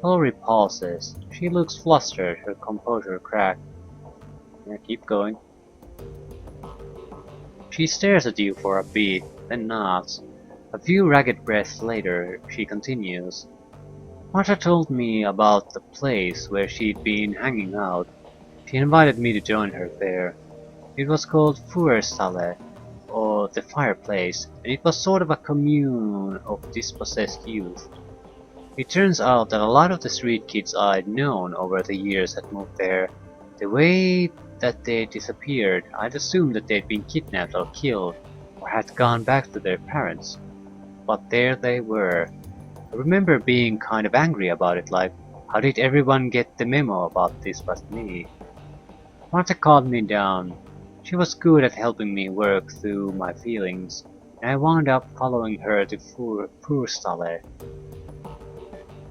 Hillary pauses. She looks flustered, her composure cracked. Yeah, keep going. She stares at you for a bit, then nods. A few ragged breaths later, she continues. Marta told me about the place where she'd been hanging out. She invited me to join her there. It was called Fuhrstalle, or the fireplace, and it was sort of a commune of dispossessed youth. It turns out that a lot of the street kids I'd known over the years had moved there. The way that they disappeared, I'd assumed that they'd been kidnapped or killed, or had gone back to their parents. But there they were. I remember being kind of angry about it, like, how did everyone get the memo about this but me? Martha calmed me down. She was good at helping me work through my feelings, and I wound up following her to Fuhrstalle.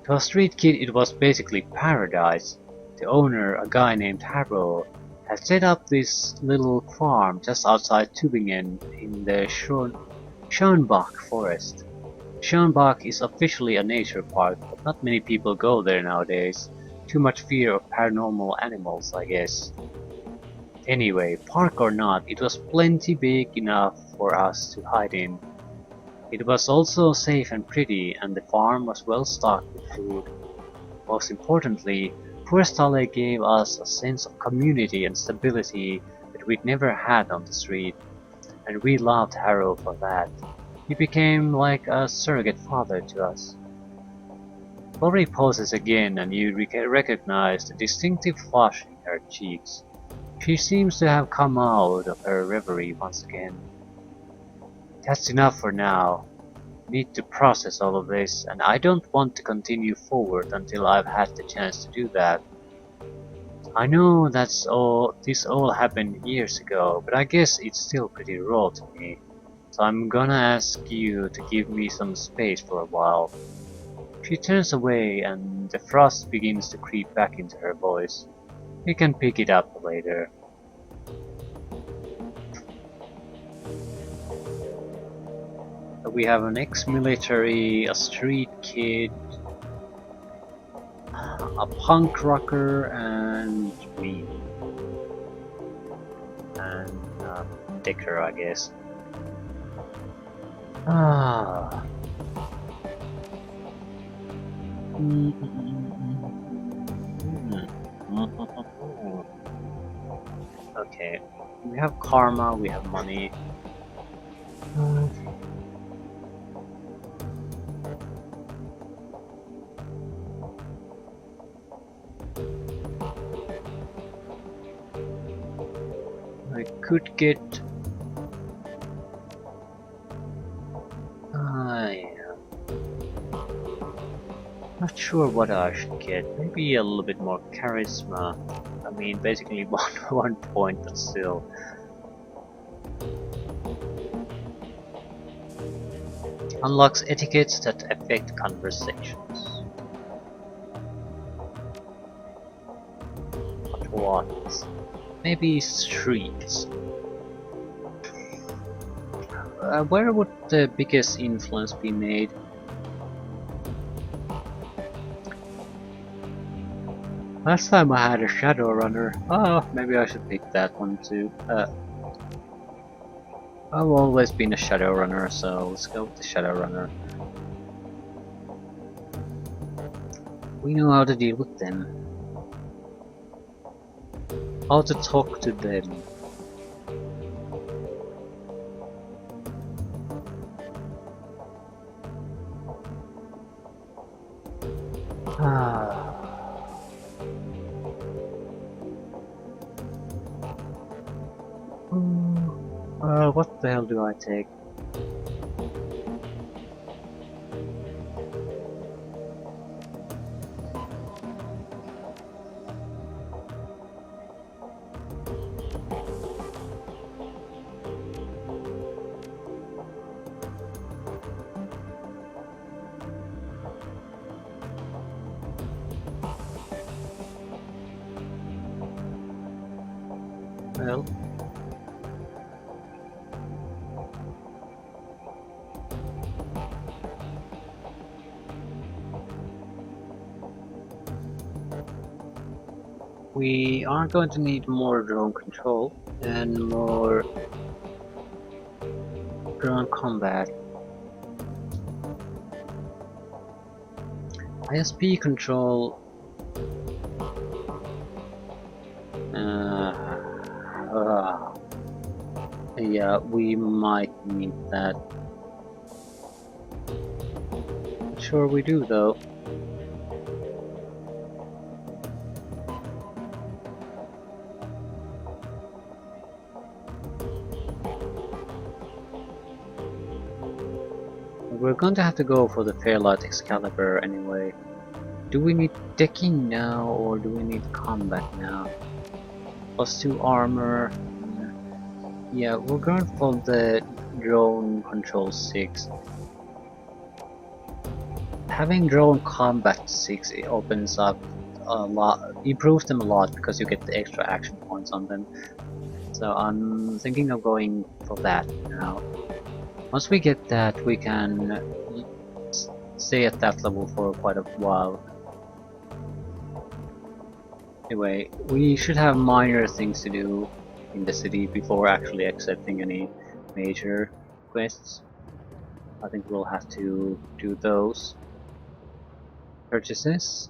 To a street kid it was basically paradise. The owner, a guy named Harfeld, had set up this little farm just outside Tübingen in the Schönbach forest. Schönbach is officially a nature park, but not many people go there nowadays. Too much fear of paranormal animals, I guess. Anyway, park or not, it was plenty big enough for us to hide in. It was also safe and pretty, and the farm was well stocked with food. Most importantly, Forestale gave us a sense of community and stability that we'd never had on the street, and we loved Harrow for that. He became like a surrogate father to us. Lori pauses again, and you recognize the distinctive flush in her cheeks. She seems to have come out of her reverie once again. That's enough for now. Need to process all of this, and I don't want to continue forward until I've had the chance to do that. I know this all happened years ago, but I guess it's still pretty raw to me. So I'm gonna ask you to give me some space for a while. She turns away and the frost begins to creep back into her voice. We can pick it up later. We have an ex-military, a street kid, a punk rocker, and me. And Dicker, I guess. Ah. Okay, we have karma, we have money. I could get... Not sure what I should get. Maybe a little bit more charisma. I mean, basically one point, but still. Unlocks etiquettes that affect conversations. But what? Maybe streets. Where would the biggest influence be made? Last time I had a Shadowrunner. Oh, maybe I should pick that one too. I've always been a Shadowrunner, so let's go with the Shadowrunner. We know how to deal with them. How to talk to them. What the hell do I take? Well, we are going to need more drone control and more drone combat. ISP control. Yeah, we might need that. Not sure we do though. We're going to have to go for the Fairlight Excalibur anyway. Do we need decking now or do we need combat now? +2 armor. Yeah, we're going for the drone control 6. Having drone combat 6, it opens up improves them a lot because you get the extra action points on them. So I'm thinking of going for that now. Once we get that, we can stay at that level for quite a while. Anyway, we should have minor things to do in the city before actually accepting any major quests. I think we'll have to do those purchases.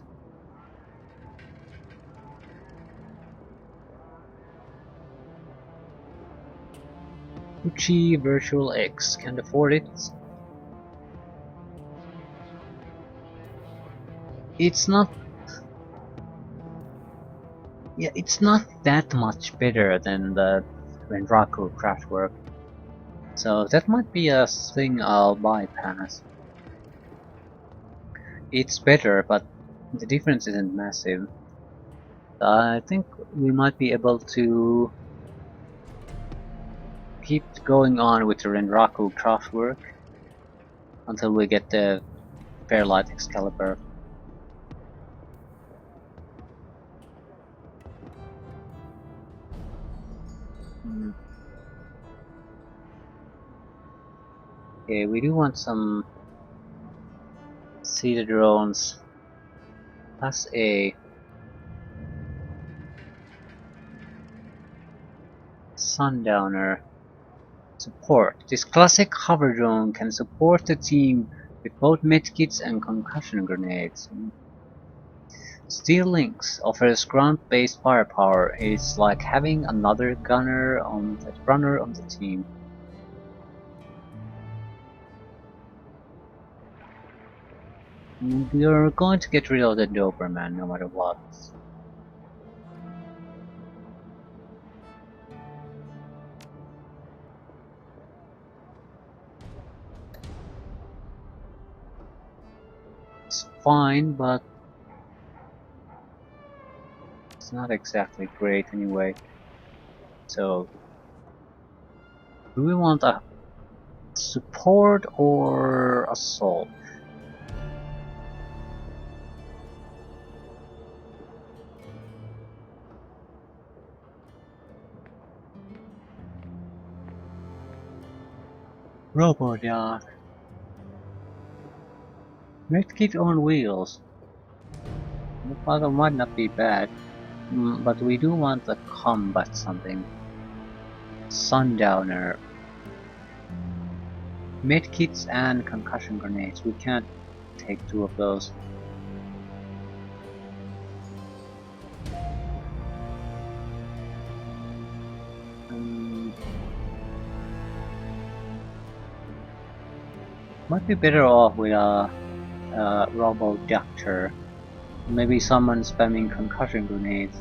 Uchi Virtual X, can't afford it. It's not. Yeah, it's not that much better than the Renraku Craftwork. So that might be a thing I'll bypass. It's better, but the difference isn't massive. I think we might be able to keep going on with the Renraku Craftwork until we get the Fairlight Excalibur. Okay, we do want some seeded drones. Class A. Sundowner. Support. This classic hover drone can support the team with both medkits and concussion grenades. Steel Lynx offers ground-based firepower. It's like having another runner on the team. You're going to get rid of the Doberman no matter what. It's fine, but it's not exactly great anyway. So, do we want a support or assault? Robodock. Medkit on wheels. The father might not be bad, but we do want a combat something. Sundowner. Medkits and concussion grenades. We can't take two of those. Might be better off with a Robo-Doctor. Maybe someone spamming concussion grenades.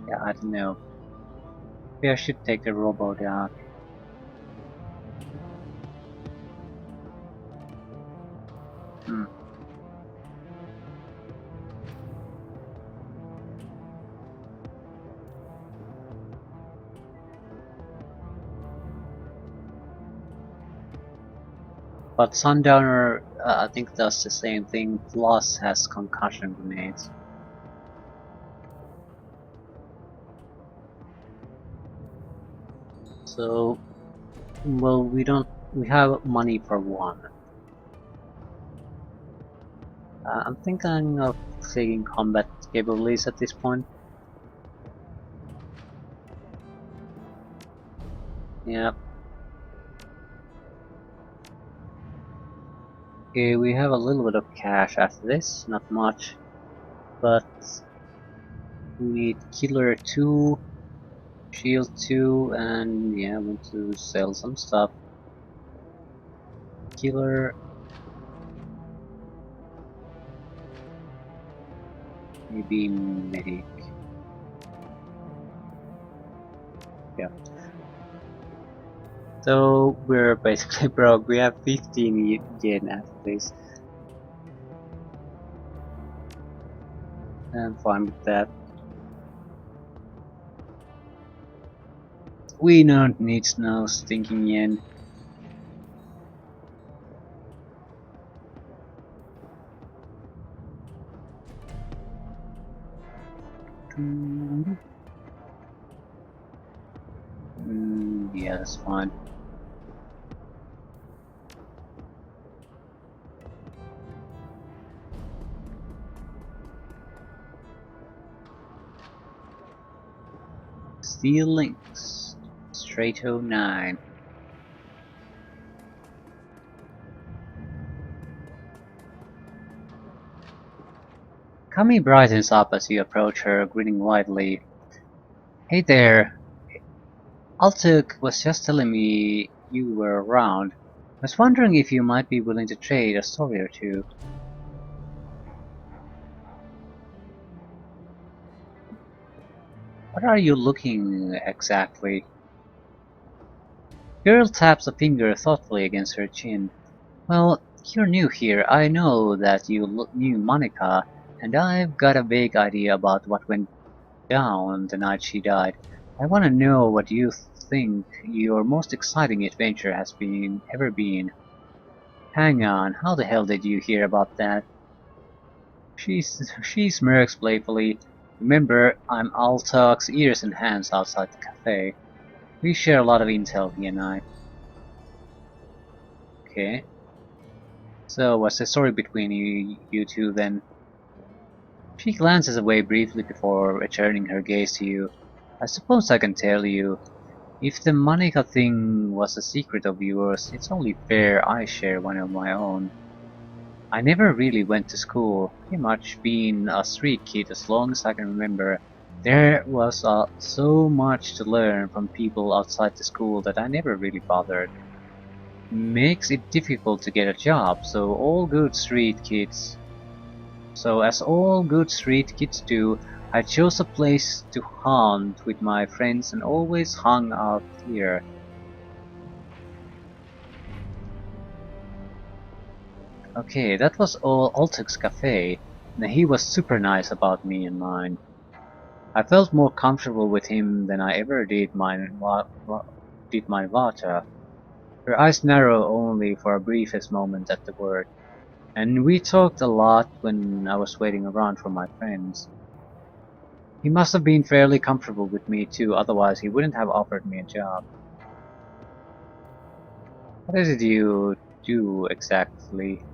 Yeah, I don't know. Maybe I should take the Robo-Doc. But Sundowner, I think does the same thing, plus has concussion grenades. So, well, we have money for one. I'm thinking of taking combat capabilities at this point. Yeah. Okay, we have a little bit of cash after this, not much, but we need Killer 2, Shield 2, and yeah, I want to sell some stuff. Killer, maybe Medic. Yeah. So we're basically broke. We have 15 yen after this. I'm fine with that. We don't need no stinking yen. Yeah, that's fine. Steel links. Straight 09. Kami brightens up as you approach her, grinning widely. Hey there, Altuk was just telling me you were around. I was wondering if you might be willing to trade a story or two. What are you looking exactly? Girl taps a finger thoughtfully against her chin. Well, you're new here. I know that you knew Monica, and I've got a vague idea about what went down the night she died. I want to know what you think your most exciting adventure has ever been. Hang on, how the hell did you hear about that? She smirks playfully. Remember, I'm all talks, ears and hands outside the cafe. We share a lot of intel, he and I. Okay. So what's the story between you two then? She glances away briefly before returning her gaze to you. I suppose I can tell you. If the Monica thing was a secret of yours, it's only fair I share one of my own. I never really went to school, pretty much been a street kid as long as I can remember. There was so much to learn from people outside the school that I never really bothered. Makes it difficult to get a job, so as all good street kids do, I chose a place to haunt with my friends and always hung out here. Okay, that was all Altuk's cafe, and he was super nice about me and mine. I felt more comfortable with him than I ever did my Vata. Her eyes narrow only for a briefest moment at the word, and we talked a lot when I was waiting around for my friends. He must have been fairly comfortable with me too, otherwise he wouldn't have offered me a job. What is it you do exactly?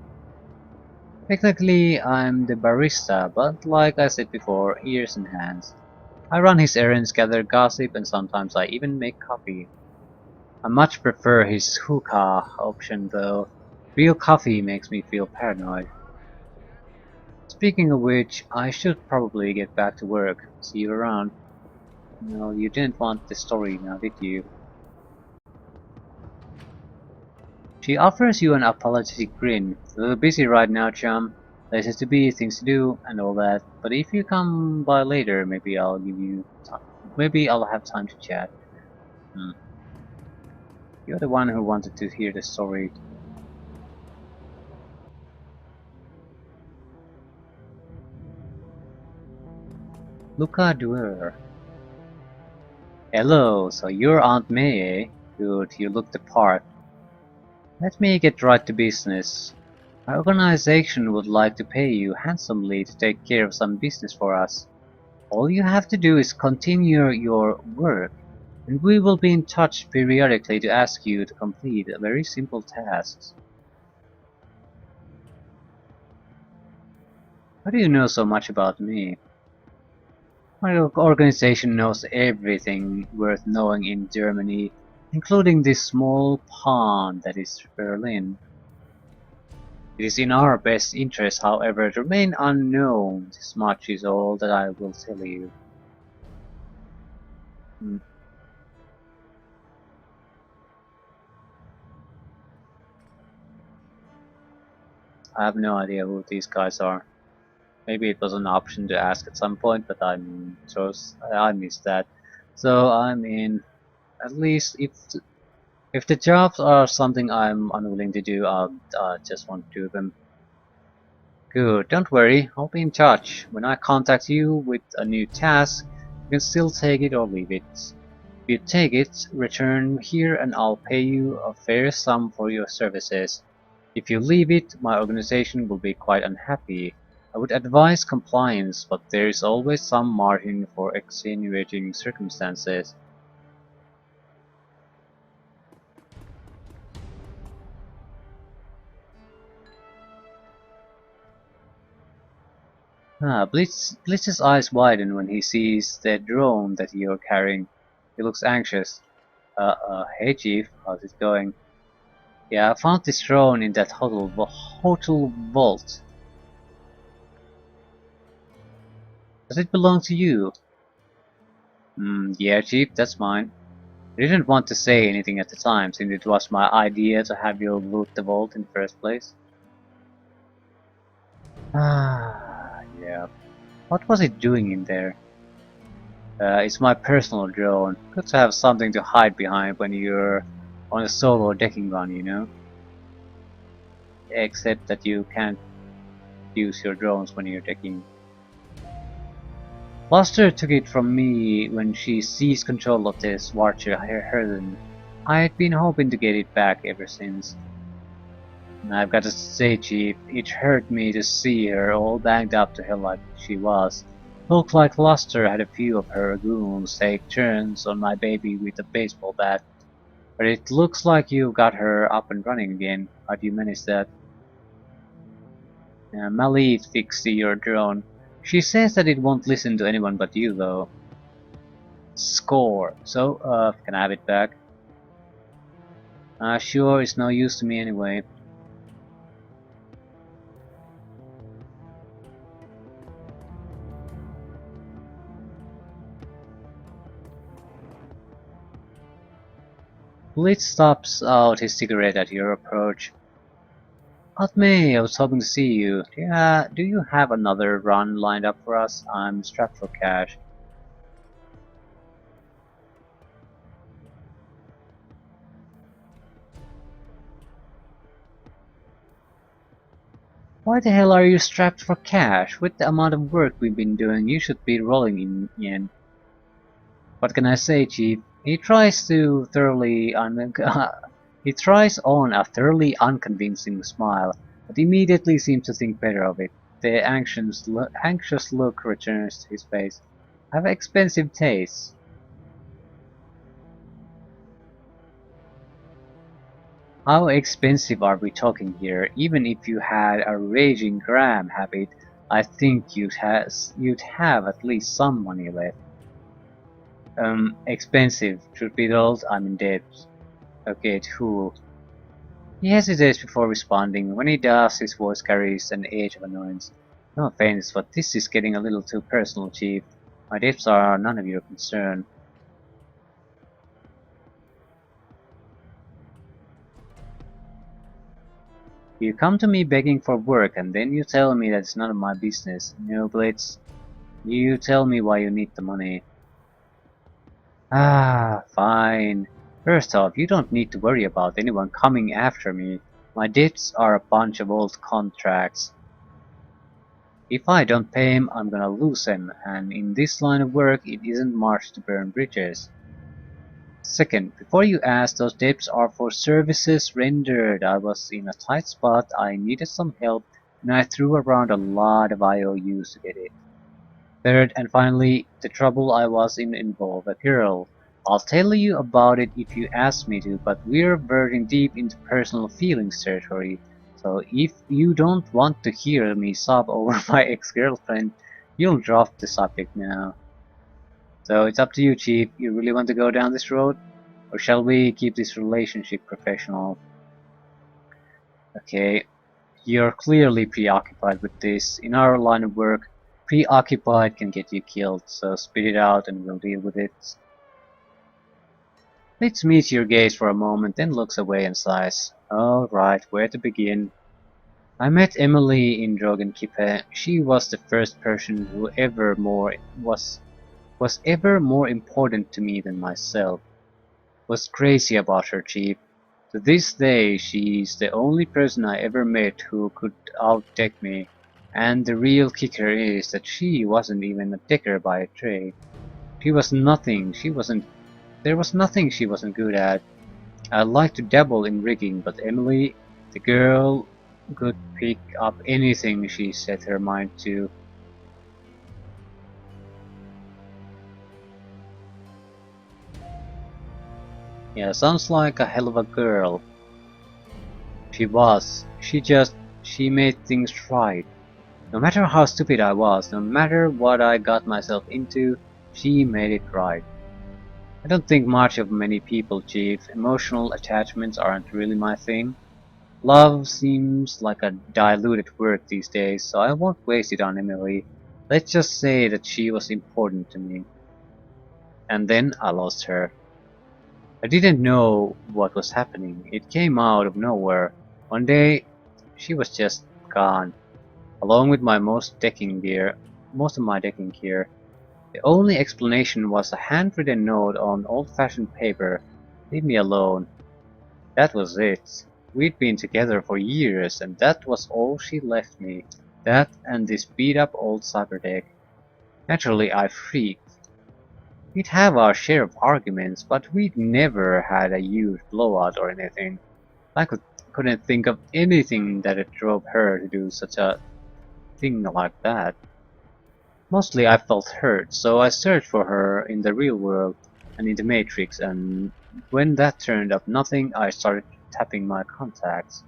Technically, I'm the barista, but like I said before, ears and hands. I run his errands, gather gossip, and sometimes I even make coffee. I much prefer his hookah option though. Real coffee makes me feel paranoid. Speaking of which, I should probably get back to work. See you around. No, you didn't want the story now, did you? She offers you an apologetic grin. A little busy right now, chum. Places to be, things to do, and all that. But if you come by later, maybe I'll have time to chat. Hmm. You're the one who wanted to hear the story. Luca Duer. Hello, so you're Aunt May, eh? Good, you look the part. Let me get right to business. My organization would like to pay you handsomely to take care of some business for us. All you have to do is continue your work, and we will be in touch periodically to ask you to complete very simple tasks. How do you know so much about me? My organization knows everything worth knowing in Germany, including this small pond that is Berlin. It is in our best interest, however, to remain unknown. This much is all that I will tell you. Hmm, I have no idea who these guys are. Maybe it was an option to ask at some point, but I missed that. So I mean, at least if the jobs are something I'm unwilling to do, I'll just won't do them. Good, don't worry, I'll be in touch. When I contact you with a new task, you can still take it or leave it. If you take it, return here and I'll pay you a fair sum for your services. If you leave it, my organization will be quite unhappy. I would advise compliance, but there is always some margin for extenuating circumstances. Blitz's eyes widen when he sees the drone that you're carrying. He looks anxious. Hey Chief, how's it going? Yeah, I found this drone in that hotel vault. Does it belong to you? Yeah, Chief, that's mine. I didn't want to say anything at the time, since it was my idea to have you loot the vault in the first place. Yeah. What was it doing in there? It's my personal drone. Good to have something to hide behind when you're on a solo decking run, you know? Except that you can't use your drones when you're decking. Luster took it from me when she seized control of the Schwarzer Herden. I had been hoping to get it back ever since. And I've got to say, Chief, it hurt me to see her all banged up to hell like she was. Looked like Luster had a few of her goons take turns on my baby with a baseball bat. But it looks like you got her up and running again. How do you manage that? Malit fixed your drone. She says that it won't listen to anyone but you, though. Score. So, can I have it back? Sure, it's no use to me anyway. Blitz stops out his cigarette at your approach. Aunt May, I was hoping to see you. Yeah, do you have another run lined up for us? I'm strapped for cash. Why the hell are you strapped for cash? With the amount of work we've been doing, you should be rolling in yen. What can I say, Chief? He tries he tries on a thoroughly unconvincing smile, but immediately seems to think better of it. The anxious look returns to his face. I have expensive tastes. How expensive are we talking here? Even if you had a raging gram habit, I think you'd have at least some money left. Expensive. Truth be told, I'm in debt. Okay, who? He hesitates before responding. When he does, his voice carries an edge of annoyance. No offense, but this is getting a little too personal, Chief. My debts are none of your concern. You come to me begging for work, and then you tell me that it's none of my business. No, Blitz. You tell me why you need the money. Fine. First off, you don't need to worry about anyone coming after me. My debts are a bunch of old contracts. If I don't pay him, I'm gonna lose him, and in this line of work, it isn't much to burn bridges. Second, before you ask, those debts are for services rendered. I was in a tight spot, I needed some help, and I threw around a lot of IOUs to get it. Third, and finally, the trouble I was in involved a girl. I'll tell you about it if you ask me to, but we're verging deep into personal feelings territory. So if you don't want to hear me sob over my ex-girlfriend, you'll drop the subject now. So it's up to you, Chief. You really want to go down this road? Or shall we keep this relationship professional? Okay, you're clearly preoccupied with this. In our line of work, preoccupied can get you killed, so spit it out and we'll deal with it. Let's meet your gaze for a moment, then looks away and sighs. Alright, where to begin? I met Emily in Drogenkippe. She was the first person who was ever more important to me than myself. Was crazy about her, Chief. To this day, she's the only person I ever met who could out-deck me. And the real kicker is that she wasn't even a decker by trade. She was nothing, she wasn't There was nothing she wasn't good at. I liked to dabble in rigging, but Emily, the girl, could pick up anything she set her mind to. Yeah, sounds like a hell of a girl. She was. She made things right. No matter how stupid I was, no matter what I got myself into, she made it right. I don't think much of many people, Chief. Emotional attachments aren't really my thing. Love seems like a diluted word these days, so I won't waste it on Emily. Let's just say that she was important to me. And then I lost her. I didn't know what was happening. It came out of nowhere. One day, she was just gone, along with my most of my decking gear. The only explanation was a handwritten note on old-fashioned paper. Leave me alone. That was it. We'd been together for years, and that was all she left me. That and this beat-up old cyberdeck. Naturally, I freaked. We'd have our share of arguments, but we'd never had a huge blowout or anything. I couldn't think of anything that had drove her to do such a thing like that. Mostly I felt hurt, so I searched for her in the real world and in the Matrix, and when that turned up nothing, I started tapping my contacts.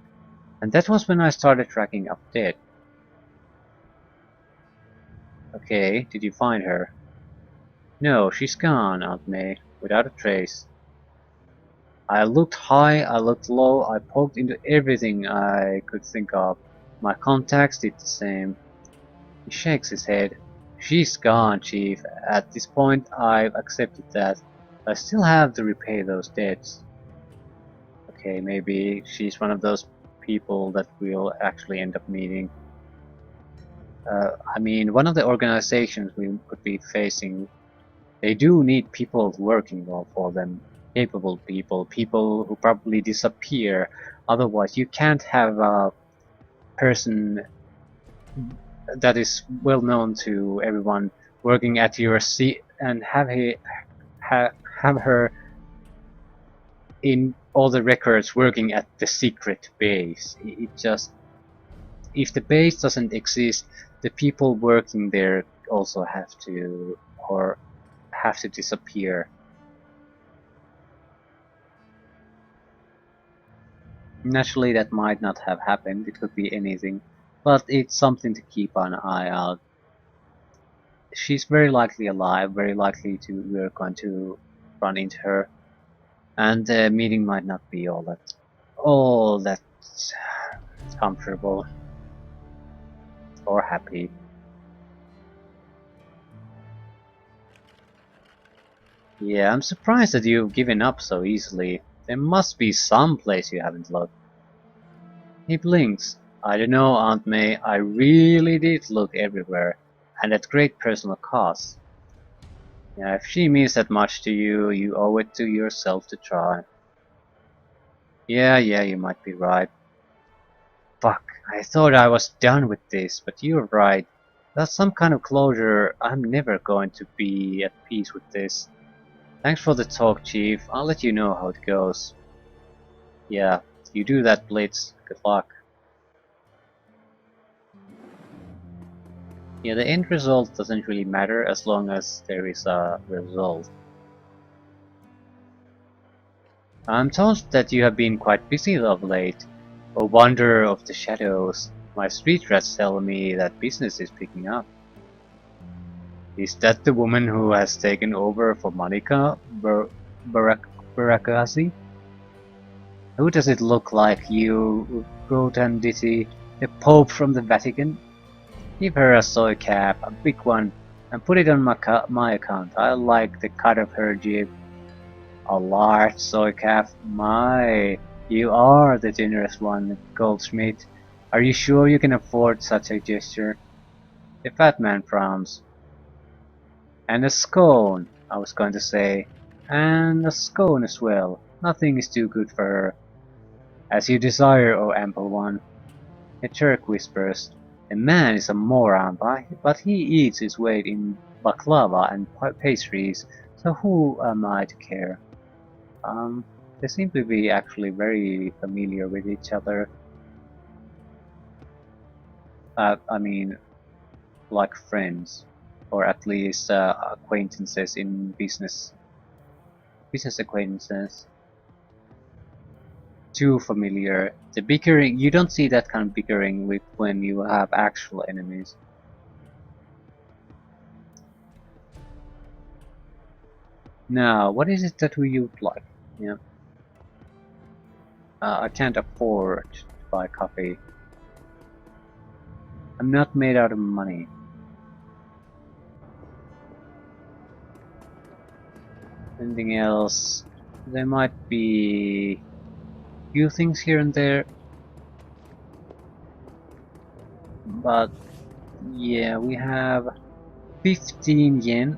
And that was when I started tracking up dead. Okay, did you find her? No, she's gone, Aunt May, without a trace. I looked high, I looked low, I poked into everything I could think of. My contacts did the same. He shakes his head. She's gone, Chief. At this point, I've accepted that. I still have to repay those debts. Okay, maybe she's one of those people that we'll actually end up meeting. I mean, one of the organizations we could be facing, they do need people working well for them. Capable people, people who probably disappear. Otherwise, you can't have a person that is well known to everyone working at your seat and have her in all the records working at the secret base. It just, if the base doesn't exist, the people working there also have to disappear. Naturally, that might not have happened. It could be anything, but it's something to keep an eye out. She's very likely alive, very likely to we're going to run into her, and the meeting might not be all that comfortable or happy. Yeah, I'm surprised that you've given up so easily. There must be some place you haven't looked. He blinks. I don't know, Aunt May, I really did look everywhere, and at great personal cost. Yeah, if she means that much to you, you owe it to yourself to try. Yeah, you might be right. Fuck, I thought I was done with this, but you're right. Without some kind of closure, I'm never going to be at peace with this. Thanks for the talk, Chief. I'll let you know how it goes. Yeah, you do that, Blitz. Good luck. Yeah, the end result doesn't really matter as long as there is a result. I'm told that you have been quite busy of late. A wanderer of the shadows. My street rats tell me that business is picking up. Is that the woman who has taken over for Monica Barakasi? Who does it look like, you rotundity? The Pope from the Vatican? Give her a soy cap, a big one, and put it on my account. I like the cut of her jib. A large soy cap? My, you are the generous one, Goldschmidt. Are you sure you can afford such a gesture? The fat man frowns. And a scone, I was going to say. And a scone as well. Nothing is too good for her. As you desire, O ample one. The Turk whispers. The man is a moron, but he eats his weight in baklava and pastries, so who am I to care? They seem to be actually very familiar with each other. I mean, like friends, or at least acquaintances in business acquaintances. Too familiar. The bickering, you don't see that kind of bickering with when you have actual enemies. Now, what is it that we would like? Yeah. I can't afford to buy coffee. I'm not made out of money. Anything else? There might be few things here and there, but yeah, we have 15 yen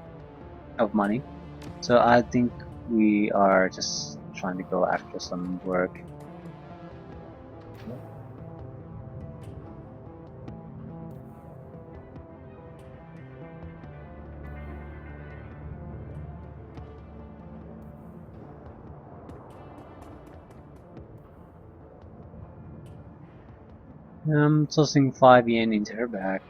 of money, so I think we are just trying to go after some work. I'm tossing 5 yen into her bag.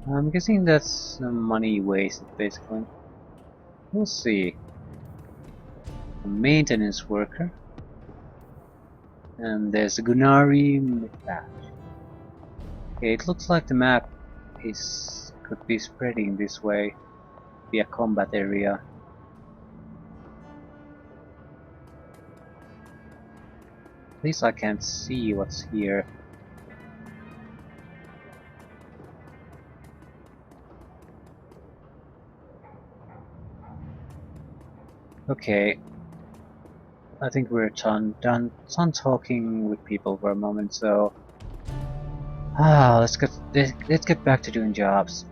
I'm guessing that's money wasted, basically. We'll see. A maintenance worker. And there's a Gunari badge. Okay, it looks like the map could be spreading this way. Be a combat area. At least I can't see what's here. Okay, I think we're done talking with people for a moment, so let's get back to doing jobs.